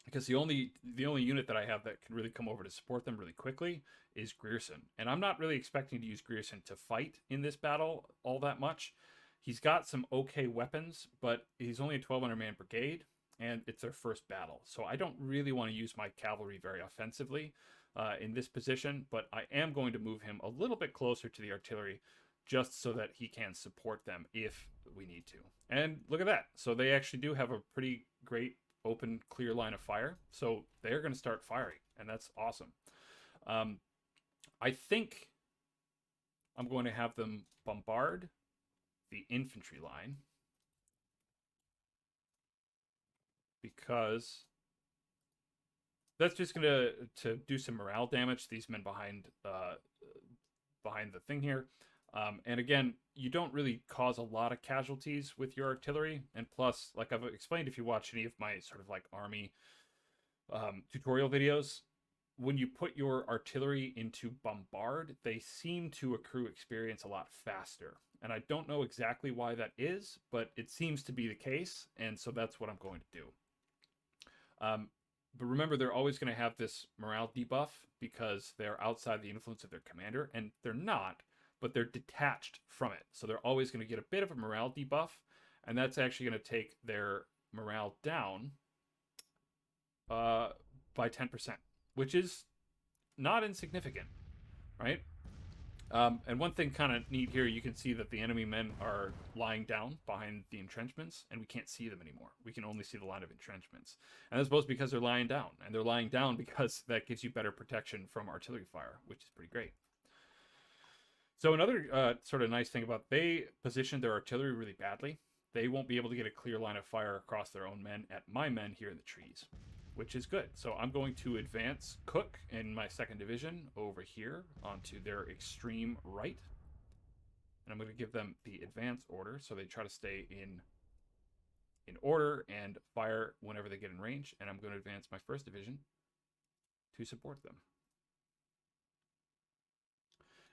because the only unit that I have that can really come over to support them really quickly is Grierson. And I'm not really expecting to use Grierson to fight in this battle all that much. He's got some okay weapons, but he's only a 1,200-man brigade, and it's their first battle. So I don't really want to use my cavalry very offensively in this position, but I am going to move him a little bit closer to the artillery just so that he can support them if we need to. And look at that. So they actually do have a pretty great open, clear line of fire. So they're going to start firing, and that's awesome. I think I'm going to have them bombard the infantry line, because that's just going to do some morale damage to these men behind the thing here. And again, you don't really cause a lot of casualties with your artillery. And plus, like I've explained, if you watch any of my sort of like army tutorial videos, when you put your artillery into bombard, they seem to accrue experience a lot faster. And I don't know exactly why that is, but it seems to be the case. And so that's what I'm going to do. But remember, they're always going to have this morale debuff because they're outside the influence of their commander, and they're not, but they're detached from it. So they're always going to get a bit of a morale debuff, and that's actually going to take their morale down by 10%, which is not insignificant, right? And one thing kind of neat here, you can see that the enemy men are lying down behind the entrenchments, and we can't see them anymore. We can only see the line of entrenchments. And that's both because they're lying down, and they're lying down because that gives you better protection from artillery fire, which is pretty great. So another sort of nice thing about, they positioned their artillery really badly. They won't be able to get a clear line of fire across their own men at my men here in the trees, which is good. So I'm going to advance Cook in my 2nd division over here onto their extreme right. And I'm going to give them the advance order, so they try to stay in order and fire whenever they get in range. And I'm going to advance my 1st division to support them.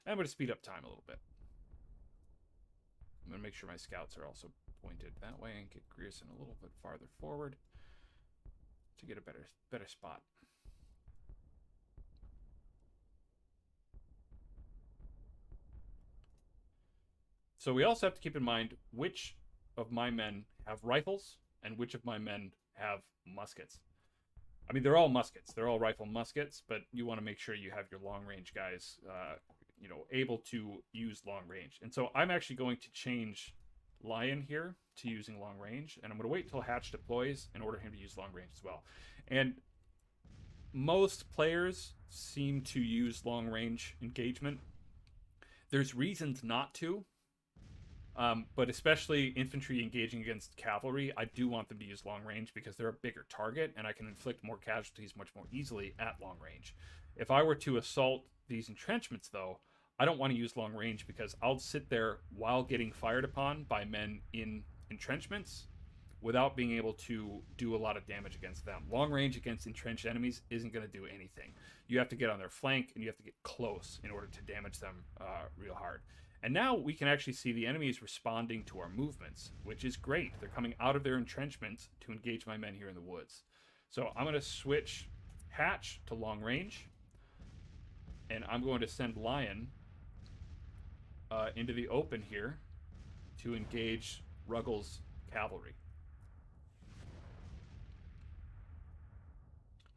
And I'm going to speed up time a little bit. I'm going to make sure my scouts are also pointed that way and get Grierson a little bit farther forward to get a better spot. So we also have to keep in mind which of my men have rifles and which of my men have muskets. I mean, they're all muskets. They're all rifle muskets, but you want to make sure you have your long-range guys, able to use long range. And so I'm actually going to change Lion here to using long range, and I'm going to wait until Hatch deploys in order for him to use long range as well. And most players seem to use long range engagement. There's reasons not to, but especially infantry engaging against cavalry, I do want them to use long range because they're a bigger target and I can inflict more casualties much more easily at long range. If I were to assault these entrenchments, though, I don't want to use long range because I'll sit there while getting fired upon by men in entrenchments without being able to do a lot of damage against them. Long range against entrenched enemies isn't going to do anything. You have to get on their flank and you have to get close in order to damage them real hard. And now we can actually see the enemy is responding to our movements, which is great. They're coming out of their entrenchments to engage my men here in the woods. So I'm going to switch Hatch to long range. And I'm going to send Lion into the open here to engage Ruggles' cavalry.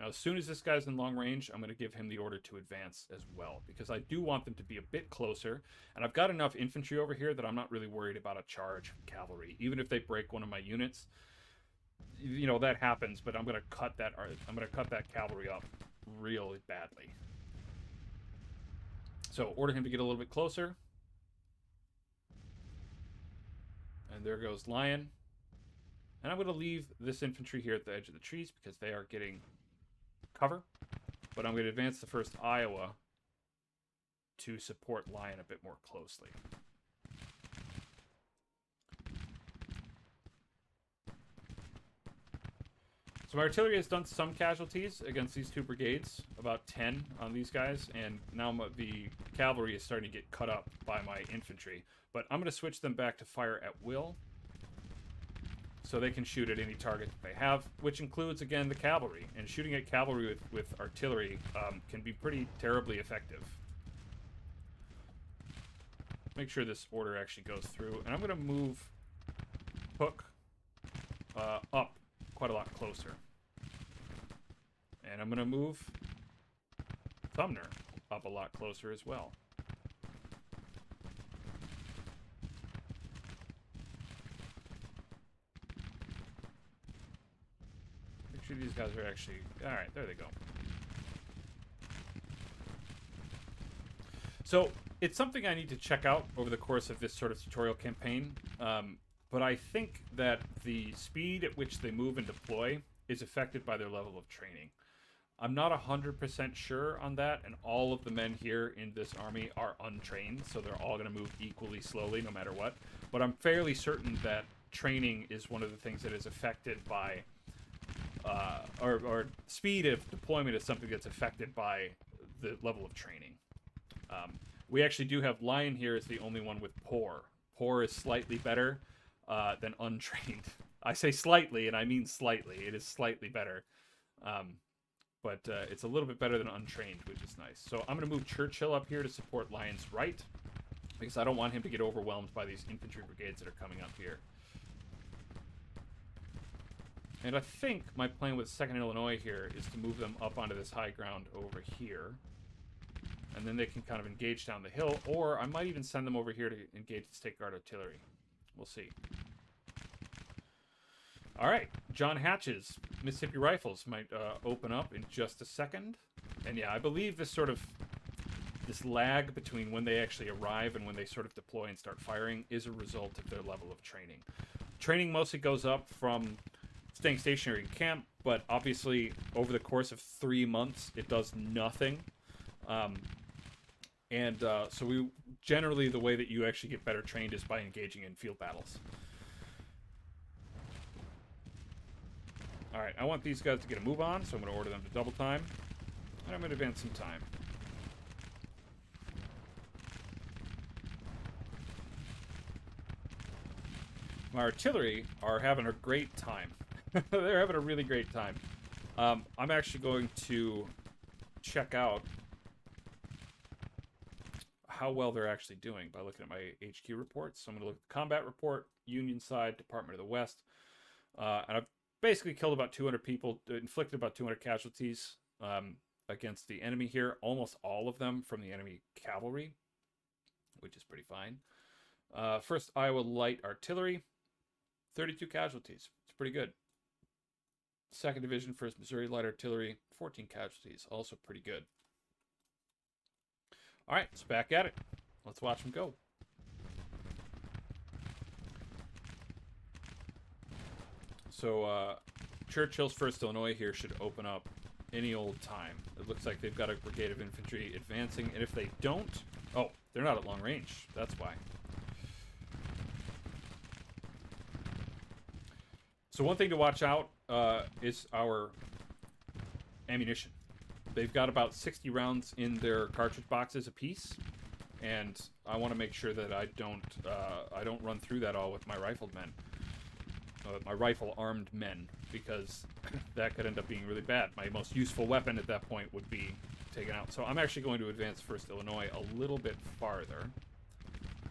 Now, as soon as this guy's in long range, I'm going to give him the order to advance as well, because I do want them to be a bit closer, and I've got enough infantry over here that I'm not really worried about a charge from cavalry. Even if they break one of my units, you know, that happens, but I'm going to cut that cavalry up really badly. So, order him to get a little bit closer. And there goes Lion. And I'm going to leave this infantry here at the edge of the trees because they are getting cover. But I'm going to advance the 1st Iowa to support Lion a bit more closely. So my artillery has done some casualties against these 2 brigades, about 10 on these guys, and now the cavalry is starting to get cut up by my infantry. But I'm going to switch them back to fire at will, so they can shoot at any target that they have, which includes, again, the cavalry. And shooting at cavalry with artillery can be pretty terribly effective. Make sure this order actually goes through. And I'm going to move Hook up quite a lot closer. And I'm going to move Sumner up a lot closer as well. Make sure these guys are actually... Alright, there they go. So, it's something I need to check out over the course of this sort of tutorial campaign. But I think that the speed at which they move and deploy is affected by their level of training. I'm not 100% sure on that, and all of the men here in this army are untrained, so they're all going to move equally slowly no matter what. But I'm fairly certain that training is one of the things that is affected by, or speed of deployment is something that's affected by the level of training. We actually do have Lion here as the only one with poor. Poor is slightly better than untrained. I say slightly, and I mean slightly. It is slightly better. But it's a little bit better than untrained, which is nice. So I'm going to move Churchill up here to support Lion's right, because I don't want him to get overwhelmed by these infantry brigades that are coming up here. And I think my plan with 2nd Illinois here is to move them up onto this high ground over here. And then they can kind of engage down the hill, or I might even send them over here to engage the State Guard artillery. We'll see. All right, John Hatch's Mississippi Rifles might open up in just a second. And yeah, I believe this lag between when they actually arrive and when they sort of deploy and start firing is a result of their level of training. Training mostly goes up from staying stationary in camp, but obviously over the course of 3 months, it does nothing. So we generally, the way that you actually get better trained is by engaging in field battles. Alright, I want these guys to get a move on, so I'm going to order them to double time. And I'm going to advance some time. My artillery are having a great time. They're having a really great time. I'm actually going to check out how well they're actually doing by looking at my HQ reports. So I'm going to look at the combat report, Union side, Department of the West. And I've basically killed about 200 people, inflicted about 200 casualties against the enemy here. Almost all of them from the enemy cavalry, which is pretty fine. 1st Iowa Light Artillery, 32 casualties. It's pretty good. 2nd Division, 1st Missouri Light Artillery, 14 casualties. Also pretty good. All right, so back at it. Let's watch them go. So Churchill's 1st Illinois here should open up any old time. It looks like they've got a brigade of infantry advancing, and if they don't... Oh, they're not at long range. That's why. So one thing to watch out is our ammunition. They've got about 60 rounds in their cartridge boxes apiece, and I want to make sure that I don't run through that all with my rifled men, my rifle armed men, because that could end up being really bad. My most useful weapon at that point would be taken out. So I'm actually going to advance 1st Illinois a little bit farther,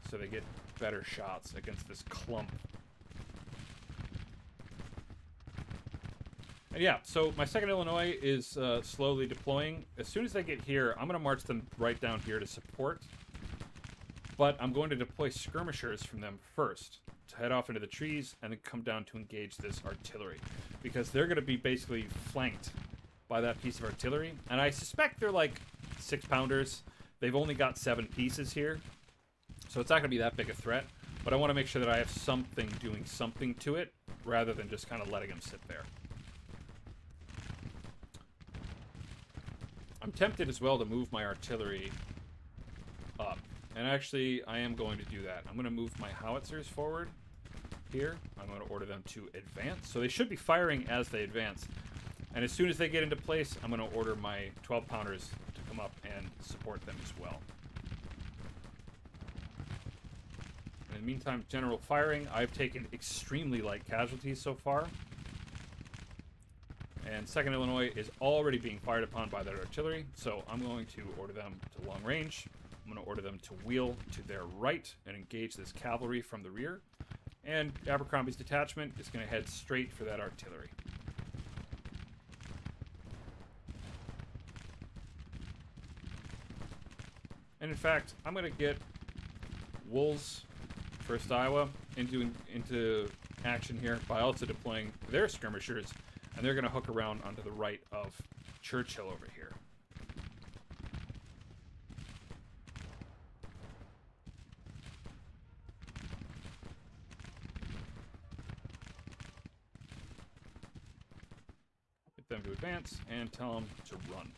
so they get better shots against this clump. And yeah, so my 2nd Illinois is slowly deploying. As soon as they get here, I'm going to march them right down here to support. But I'm going to deploy skirmishers from them first to head off into the trees and then come down to engage this artillery. Because they're going to be basically flanked by that piece of artillery. And I suspect they're like 6-pounders. They've only got 7 pieces here. So it's not going to be that big a threat. But I want to make sure that I have something doing something to it rather than just kind of letting them sit there. I'm tempted as well to move my artillery up. And actually, I am going to do that. I'm going to move my howitzers forward here. I'm going to order them to advance. So they should be firing as they advance. And as soon as they get into place, I'm going to order my 12-pounders to come up and support them as well. In the meantime, general firing. I've taken extremely light casualties so far. And 2nd Illinois is already being fired upon by their artillery, so I'm going to order them to long range. I'm going to order them to wheel to their right and engage this cavalry from the rear. And Abercrombie's detachment is going to head straight for that artillery. And in fact, I'm going to get Wool's 1st Iowa into action here by also deploying their skirmishers. And they're going to hook around onto the right of Churchill over here. Get them to advance and tell them to run.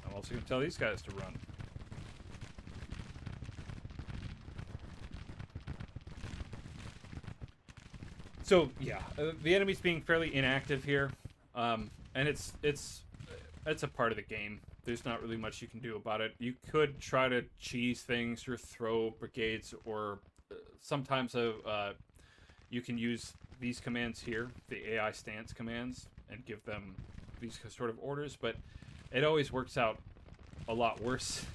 I'm also going to tell these guys to run. So yeah, the enemy's being fairly inactive here, and it's a part of the game. There's not really much you can do about it. You could try to cheese things or throw brigades, or sometimes you can use these commands here, the AI stance commands, and give them these sort of orders. But it always works out a lot worse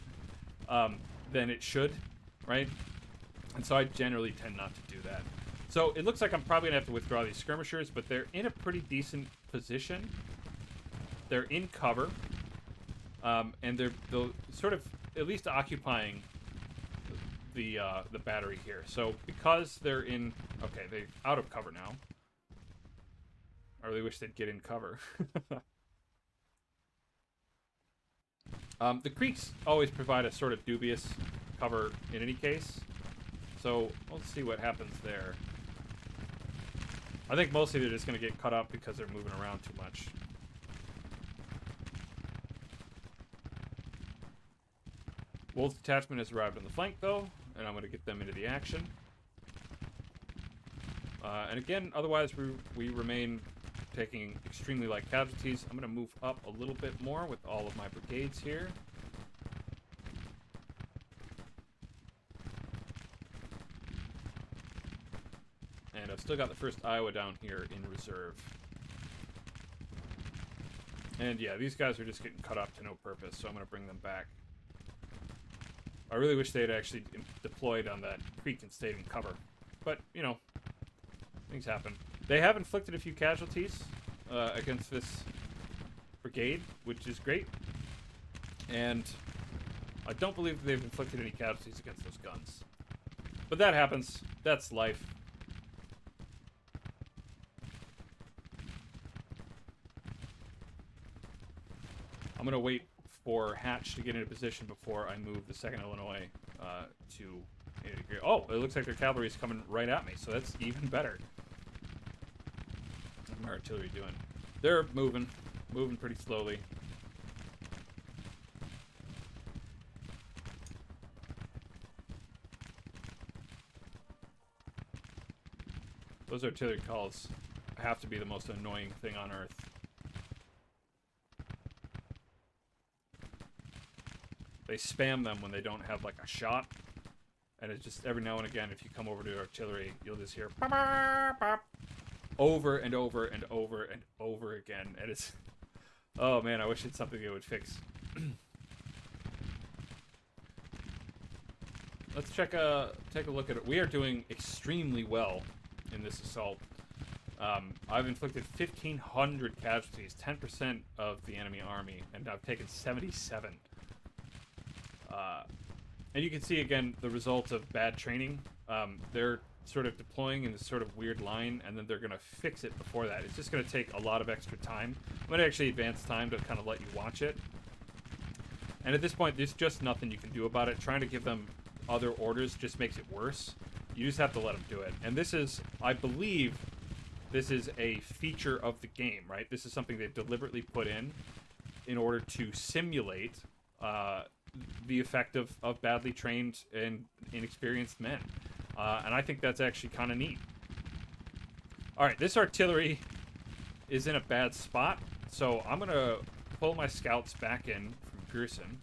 than it should, right? And so I generally tend not to do that. So it looks like I'm probably going to have to withdraw these skirmishers, but they're in a pretty decent position. They're in cover, and they're sort of at least occupying the battery here. So because they're in... Okay, they're out of cover now. I really wish they'd get in cover. The creeks always provide a sort of dubious cover in any case. So let's see what happens there. I think mostly they're just going to get cut up because they're moving around too much. Wolf's detachment has arrived on the flank, though, and I'm going to get them into the action. And again, otherwise we remain taking extremely light casualties. I'm going to move up a little bit more with all of my brigades here. And I've still got the 1st Iowa down here in reserve. And yeah, these guys are just getting cut up to no purpose, so I'm going to bring them back. I really wish they had actually deployed on that creek and stayed in cover. But, you know, things happen. They have inflicted a few casualties against this brigade, which is great. And I don't believe they've inflicted any casualties against those guns. But that happens. That's life. I'm going to wait for Hatch to get into position before I move the 2nd Illinois to 80 degree. Oh, it looks like their cavalry is coming right at me, so that's even better. What's my artillery doing? They're moving pretty slowly. Those artillery calls have to be the most annoying thing on earth. they spam them when they don't have like a shot. And it's just every now and again, if you come over to artillery, you'll just hear pop, pop, pop, over and over and over and over again. And it's, oh man, I wish it's something they would fix. Let's take a look at it. We are doing extremely well in this assault. I've inflicted 1,500 casualties, 10% of the enemy army, and I've taken 77. And you can see, again, the result of bad training. They're sort of deploying in this sort of weird line, and then they're going to fix it before that. It's just going to take a lot of extra time. I'm going to actually advance time to kind of let you watch it. And at this point, there's just nothing you can do about it. Trying to give them other orders just makes it worse. You just have to let them do it. And this is, I believe, this is a feature of the game, right? This is something they've deliberately put in order to simulate the effect of badly trained and inexperienced men. And I think that's actually kind of neat. Alright, this artillery is in a bad spot, so I'm going to pull my scouts back in from Grierson.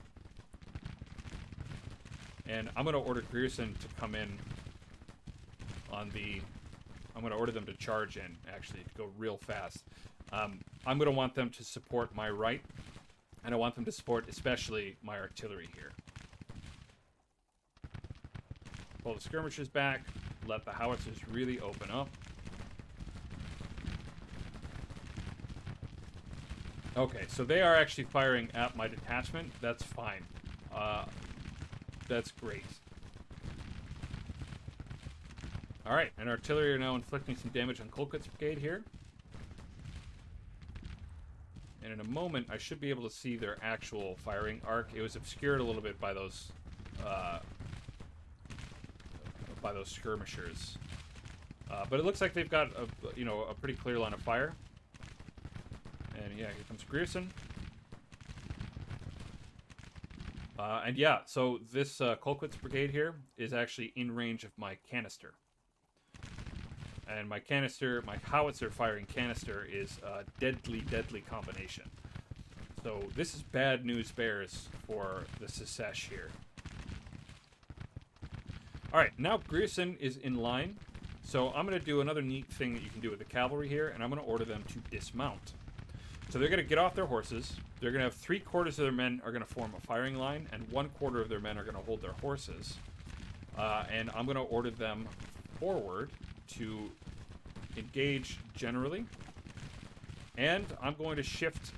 And I'm going to order Grierson to come in on the... I'm going to order them to charge in, actually, to go real fast. I'm going to want them to support my right, and I want them to support especially my artillery here. Pull the skirmishers back, let the howitzers really open up. Okay, so they are actually firing at my detachment. That's fine. That's great. Alright, and artillery are now inflicting some damage on Colquitt's brigade here. And in a moment, I should be able to see their actual firing arc. It was obscured a little bit by those skirmishers. But it looks like they've got a pretty clear line of fire. And yeah, here comes Grierson. And yeah, so this Colquitt's brigade here is actually in range of my canister. And my howitzer firing canister is a deadly, deadly combination. So this is bad news bears for the Secesh here. Alright, now Grierson is in line. So I'm going to do another neat thing that you can do with the cavalry here, and I'm going to order them to dismount. So they're going to get off their horses. They're going to have 3/4 of their men are going to form a firing line, and 1/4 of their men are going to hold their horses. And I'm going to order them forward to engage generally. And I'm going to shift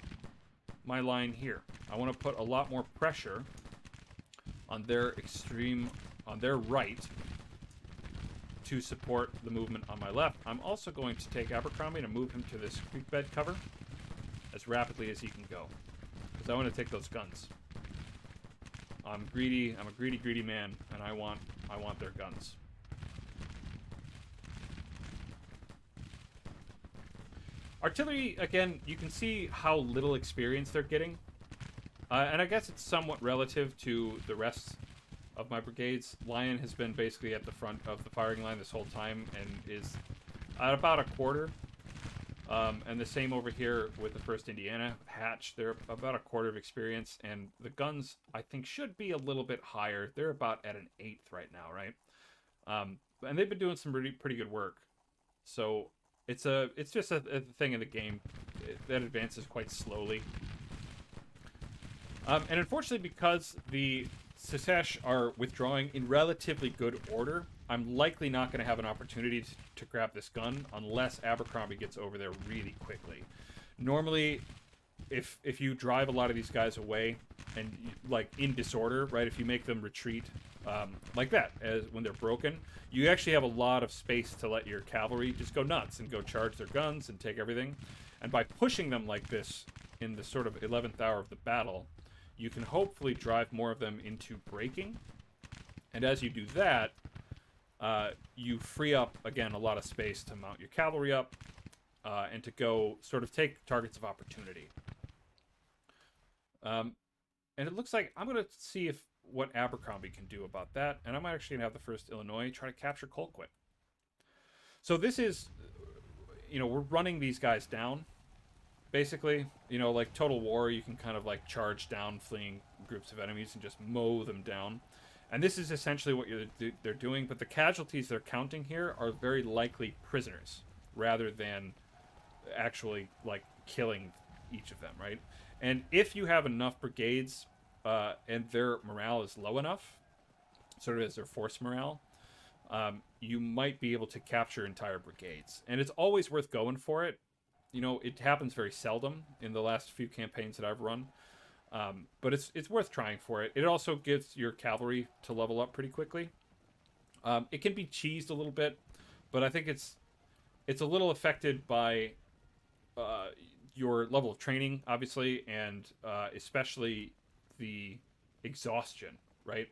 my line here. I want to put a lot more pressure on their right to support the movement on my left. I'm also going to take Abercrombie and move him to this creek bed cover as rapidly as he can go, because I want to take those guns. I'm greedy. I'm a greedy man, and I want their guns. Artillery, again, you can see how little experience they're getting. And I guess it's somewhat relative to the rest of my brigades. Lion has been basically at the front of the firing line this whole time and is at about 1/4. And the same over here with the 1st Indiana. Hatch, they're about 1/4 of experience. And the guns, I think, should be a little bit higher. They're about at an 1/8 right now, right? And they've been doing some pretty good work. So it's just a thing in the game that advances quite slowly. And unfortunately, because the Secesh are withdrawing in relatively good order, I'm likely not going to have an opportunity to grab this gun unless Abercrombie gets over there really quickly. Normally, if you drive a lot of these guys away and like in disorder, right? If you make them retreat like that, as when they're broken, you actually have a lot of space to let your cavalry just go nuts and go charge their guns and take everything. And by pushing them like this in the sort of 11th hour of the battle, you can hopefully drive more of them into breaking. And as you do that, you free up, again, a lot of space to mount your cavalry up and to go sort of take targets of opportunity. And it looks like I'm going to see what Abercrombie can do about that. And I'm actually going to have the 1st Illinois try to capture Colquitt. So this is, we're running these guys down. basically. You know, like Total War, you can kind of like charge down fleeing groups of enemies and just mow them down. And this is essentially what they're doing, but the casualties they're counting here are very likely prisoners rather than actually like killing each of them, right? And if you have enough brigades and their morale is low enough, sort of as their force morale, you might be able to capture entire brigades. And it's always worth going for it. You know, it happens very seldom in the last few campaigns that I've run. But it's worth trying for it. It also gets your cavalry to level up pretty quickly. It can be cheesed a little bit, but I think it's a little affected by your level of training, obviously, and especially the exhaustion, right?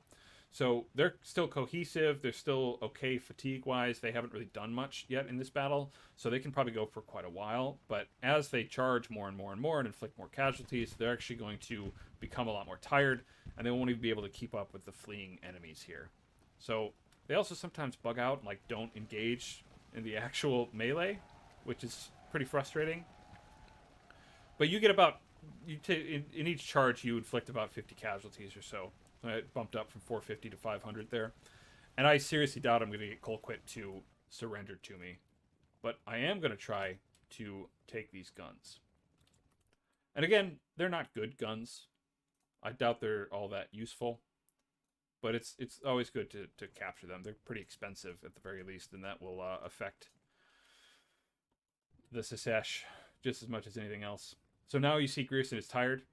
So they're still cohesive. They're still okay fatigue-wise. They haven't really done much yet in this battle, so they can probably go for quite a while. But as they charge more and more and more and inflict more casualties, they're actually going to become a lot more tired, and they won't even be able to keep up with the fleeing enemies here. So they also sometimes bug out and like don't engage in the actual melee, which is pretty frustrating. But you get about in each charge you inflict about 50 casualties or so. It bumped up from 450 to 500 there. And I seriously doubt I'm going to get Colquitt to surrender to me. But I am going to try to take these guns. And again, they're not good guns. I doubt they're all that useful. But it's always good to capture them. They're pretty expensive at the very least, and that will affect the Secesh just as much as anything else. So now you see Grierson is tired.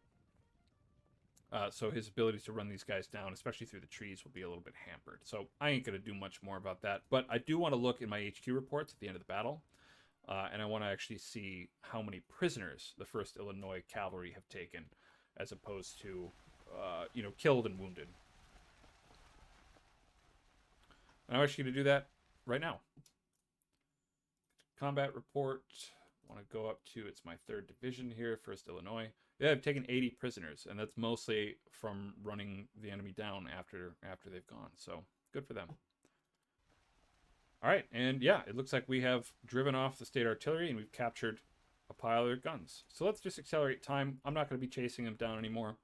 So his ability to run these guys down, especially through the trees, will be a little bit hampered. So I ain't going to do much more about that. But I do want to look in my HQ reports at the end of the battle. And I want to actually see how many prisoners the 1st Illinois Cavalry have taken, as opposed to, killed and wounded. And I'm actually going to do that right now. Combat report. I want to go up to, it's my 3rd Division here, 1st Illinois. Yeah, I've taken 80 prisoners, and that's mostly from running the enemy down after they've gone. So good for them. All right, and yeah, it looks like we have driven off the state artillery, and we've captured a pile of their guns. So let's just accelerate time. I'm not going to be chasing them down anymore.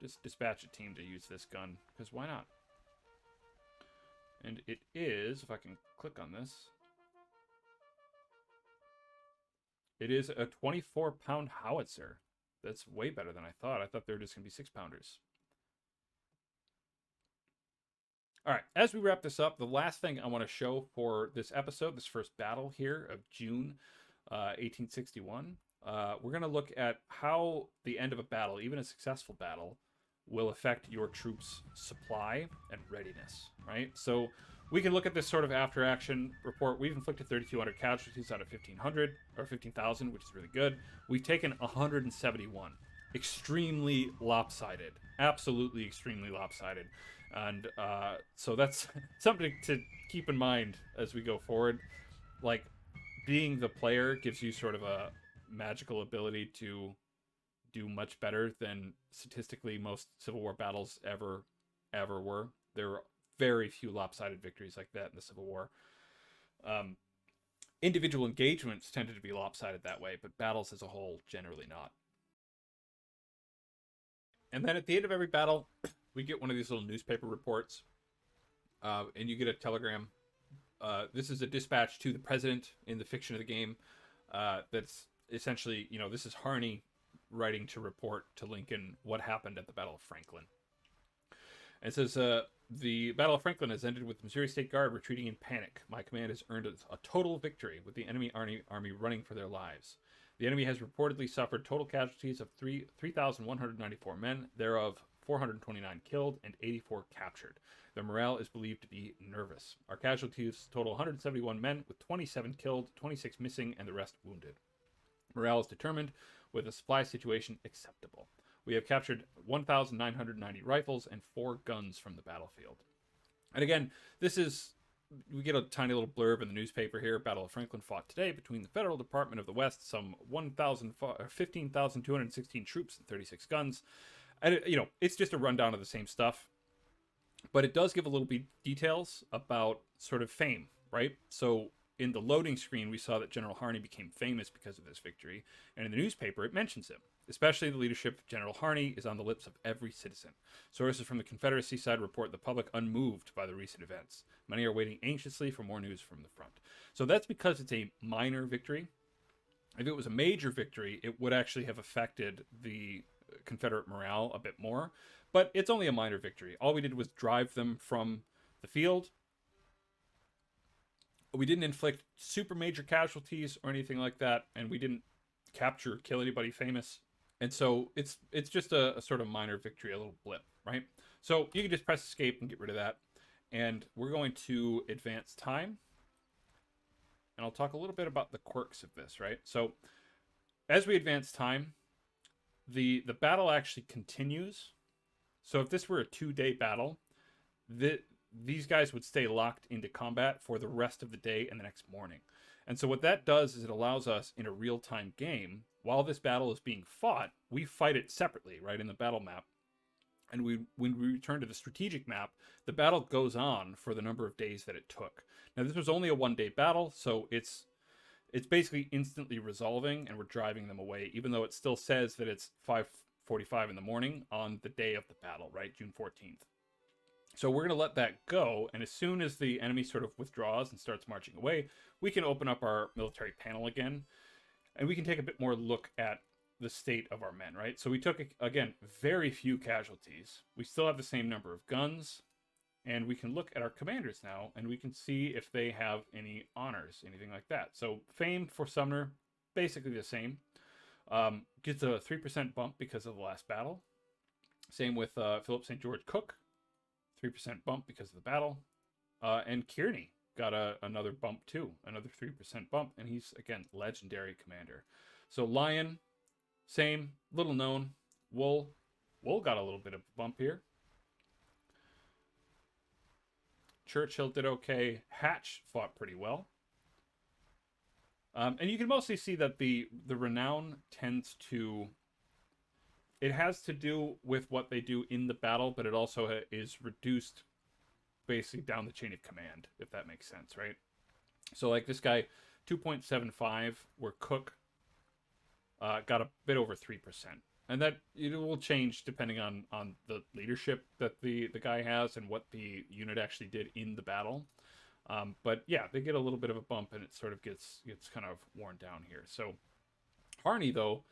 Just dispatch a team to use this gun, because why not? And it is, if I can click on this, it is a 24-pound howitzer. That's way better than I thought. I thought they were just going to be 6-pounders. All right, as we wrap this up, the last thing I want to show for this episode, this first battle here of June 1861, we're going to look at how the end of a battle, even a successful battle, will affect your troops' supply and readiness, right? So we can look at this sort of after-action report. We've inflicted 3,200 casualties out of 1,500, or 15,000, which is really good. We've taken 171. Extremely lopsided. Absolutely extremely lopsided. And so that's something to keep in mind as we go forward. Like, being the player gives you sort of a magical ability to do much better than statistically most Civil War battles ever were. There were very few lopsided victories like that in the Civil War. Individual engagements tended to be lopsided that way, but battles as a whole generally not. And then at the end of every battle, we get one of these little newspaper reports, and you get a telegram. This is a dispatch to the president in the fiction of the game. That's essentially, this is Harney writing to report to Lincoln what happened at the Battle of Franklin. And it says, the Battle of Franklin has ended with the Missouri State Guard retreating in panic. My command has earned a total victory with the enemy army running for their lives. The enemy has reportedly suffered total casualties of 3,194 men, thereof 429 killed and 84 captured. Their morale is believed to be nervous. Our casualties total 171 men, with 27 killed, 26 missing, and the rest wounded. Morale is determined, with the supply situation acceptable. We have captured 1,990 rifles and 4 guns from the battlefield. And again, we get a tiny little blurb in the newspaper here. Battle of Franklin fought today between the Federal Department of the West, some 15,216 troops and 36 guns. And, it's just a rundown of the same stuff. But it does give a little bit details about sort of fame, right? So in the loading screen, we saw that General Harney became famous because of this victory, and in the newspaper, it mentions him. Especially the leadership of General Harney is on the lips of every citizen. Sources from the Confederacy side report the public unmoved by the recent events. Many are waiting anxiously for more news from the front. So that's because it's a minor victory. If it was a major victory, it would actually have affected the Confederate morale a bit more. But it's only a minor victory. All we did was drive them from the field. We didn't inflict super major casualties or anything like that, and we didn't capture or kill anybody famous. And so it's just a sort of minor victory, a little blip, right? So you can just press escape and get rid of that. And we're going to advance time. And I'll talk a little bit about the quirks of this, right? So as we advance time, the battle actually continues. So if this were a 2-day battle, these guys would stay locked into combat for the rest of the day and the next morning. And so what that does is it allows us in a real-time game, while this battle is being fought, we fight it separately, right, in the battle map. And when we return to the strategic map, the battle goes on for the number of days that it took. Now, this was only a 1-day battle, so it's basically instantly resolving, and we're driving them away, even though it still says that it's 5:45 in the morning on the day of the battle, right, June 14th. So we're going to let that go, and as soon as the enemy sort of withdraws and starts marching away, we can open up our military panel again, and we can take a bit more look at the state of our men, right? So we took, again, very few casualties. We still have the same number of guns, and we can look at our commanders now, and we can see if they have any honors, anything like that. So fame for Sumner, basically the same. Gets a 3% bump because of the last battle. Same with Philip St. George Cook. 3% bump because of the battle. And Kearney got another bump too, another 3% bump, and he's, again, legendary commander. So Lion, same, little known. Wool got a little bit of a bump here. Churchill did okay. Hatch fought pretty well. And you can mostly see that the renown tends to... It has to do with what they do in the battle, but it also is reduced basically down the chain of command, if that makes sense, right? So like this guy, 2.75, where Cook got a bit over 3%. And that it will change depending on the leadership that the guy has and what the unit actually did in the battle. But yeah, they get a little bit of a bump, and it sort of gets kind of worn down here. So Harney, though,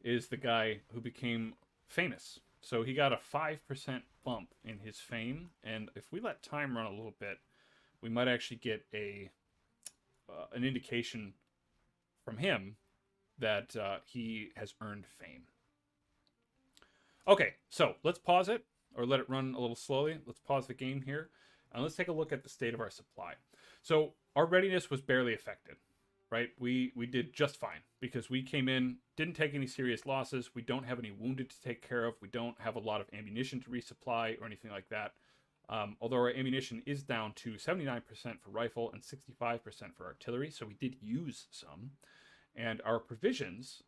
is the guy who became famous. So he got a 5% bump in his fame, and if we let time run a little bit, we might actually get an indication from him that he has earned fame. Okay, so let's pause it, or let it run a little slowly. Let's pause the game here, and let's take a look at the state of our supply. So our readiness was barely affected, right? We did just fine because we came in, didn't take any serious losses. We don't have any wounded to take care of. We don't have a lot of ammunition to resupply or anything like that. Although our ammunition is down to 79% for rifle and 65% for artillery, so we did use some. And our provisions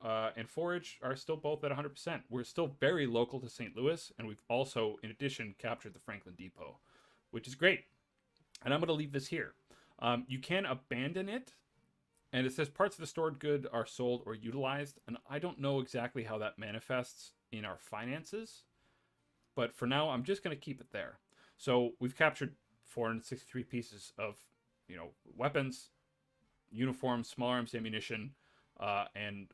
and forage are still both at 100%. We're still very local to St. Louis, and we've also, in addition, captured the Franklin Depot, which is great. And I'm going to leave this here. You can abandon it, and it says parts of the stored good are sold or utilized, and I don't know exactly how that manifests in our finances, but for now, I'm just going to keep it there. So we've captured 463 pieces of, weapons, uniforms, small arms ammunition, and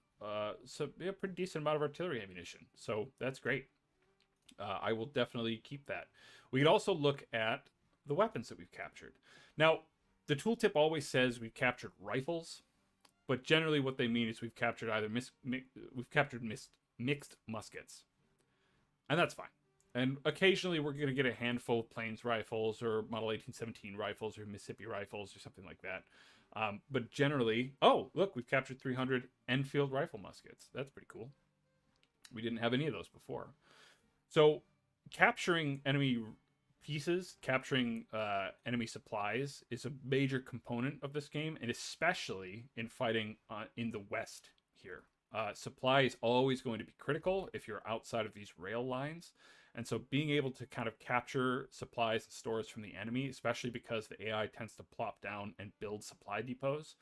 so a pretty decent amount of artillery ammunition. So that's great. I will definitely keep that. We could also look at the weapons that we've captured. Now, the tooltip always says we've captured rifles, but generally what they mean is we've captured either mixed muskets, and that's fine. And occasionally we're going to get a handful of Plains rifles or Model 1817 rifles or Mississippi rifles or something like that. But generally, oh, look, we've captured 300 Enfield rifle muskets. That's pretty cool. We didn't have any of those before. So capturing enemy pieces, capturing enemy supplies is a major component of this game, and especially in fighting in the West here. Supply is always going to be critical if you're outside of these rail lines. And so being able to kind of capture supplies and stores from the enemy, especially because the AI tends to plop down and build supply depots,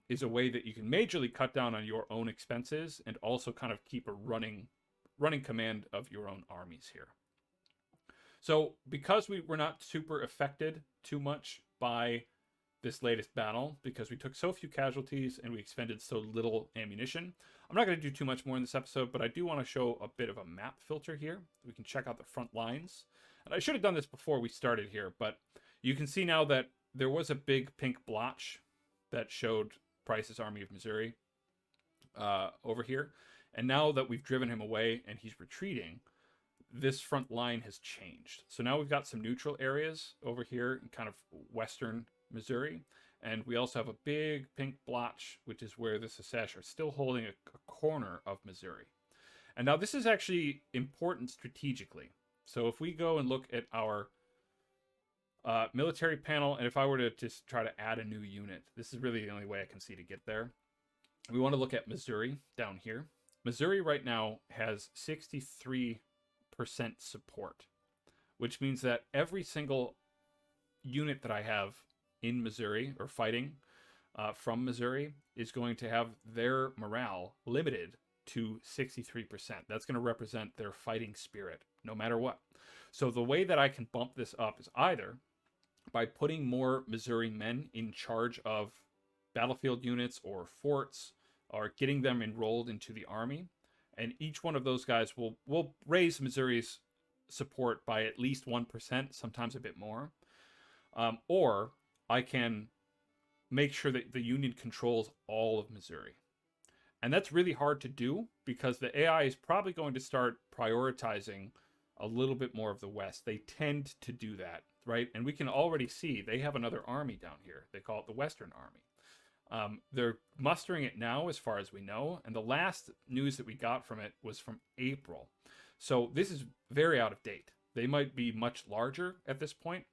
is a way that you can majorly cut down on your own expenses and also kind of keep a running command of your own armies here. So because we were not super affected too much by this latest battle, because we took so few casualties and we expended so little ammunition, I'm not going to do too much more in this episode, but I do want to show a bit of a map filter here. We can check out the front lines. And I should have done this before we started here, but you can see now that there was a big pink blotch that showed Price's Army of Missouri over here. And now that we've driven him away and he's retreating, this front line has changed. So now we've got some neutral areas over here in kind of western Missouri. And we also have a big pink blotch, which is where the Secesh are still holding a corner of Missouri. And now this is actually important strategically. So if we go and look at our military panel, and if I were to just try to add a new unit, this is really the only way I can see to get there. We want to look at Missouri down here. Missouri right now has 63% support, which means that every single unit that I have in Missouri or fighting from Missouri is going to have their morale limited to 63%. That's going to represent their fighting spirit no matter what. So the way that I can bump this up is either by putting more Missouri men in charge of battlefield units or forts, or getting them enrolled into the army. And each one of those guys will raise Missouri's support by at least 1%, sometimes a bit more. Or I can make sure that the Union controls all of Missouri. And that's really hard to do because the AI is probably going to start prioritizing a little bit more of the West. They tend to do that, right? And we can already see they have another army down here. They call it the Western Army. They're mustering it now, as far as we know, and the last news that we got from it was from April. So this is very out of date. They might be much larger at this point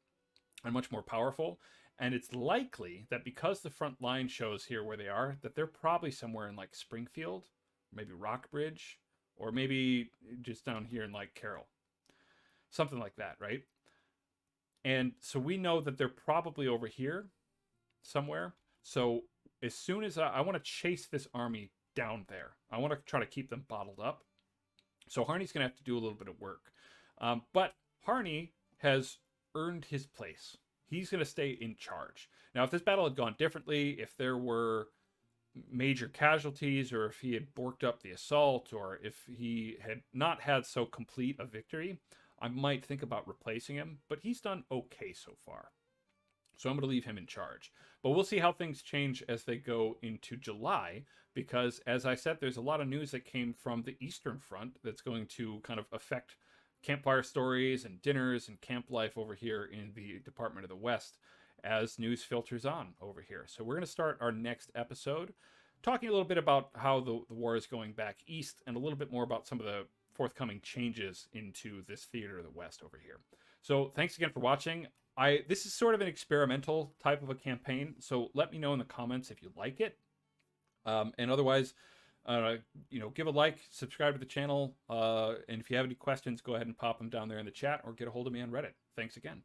and much more powerful, and it's likely that because the front line shows here where they are, that they're probably somewhere in like Springfield, maybe Rockbridge, or maybe just down here in like Carroll. Something like that, right? And so we know that they're probably over here somewhere. So as soon as I want to chase this army down there, I want to try to keep them bottled up. So Harney's going to have to do a little bit of work. But Harney has earned his place. He's going to stay in charge. Now, if this battle had gone differently, if there were major casualties, or if he had borked up the assault, or if he had not had so complete a victory, I might think about replacing him. But he's done okay so far. So I'm going to leave him in charge. But we'll see how things change as they go into July, because as I said, there's a lot of news that came from the Eastern Front that's going to kind of affect campfire stories and dinners and camp life over here in the Department of the West as news filters on over here. So we're going to start our next episode talking a little bit about how the war is going back east, and a little bit more about some of the forthcoming changes into this theater of the West over here. So thanks again for watching. This is sort of an experimental type of a campaign, so let me know in the comments if you like it. And otherwise, give a like, subscribe to the channel, and if you have any questions, go ahead and pop them down there in the chat, or get a hold of me on Reddit. Thanks again.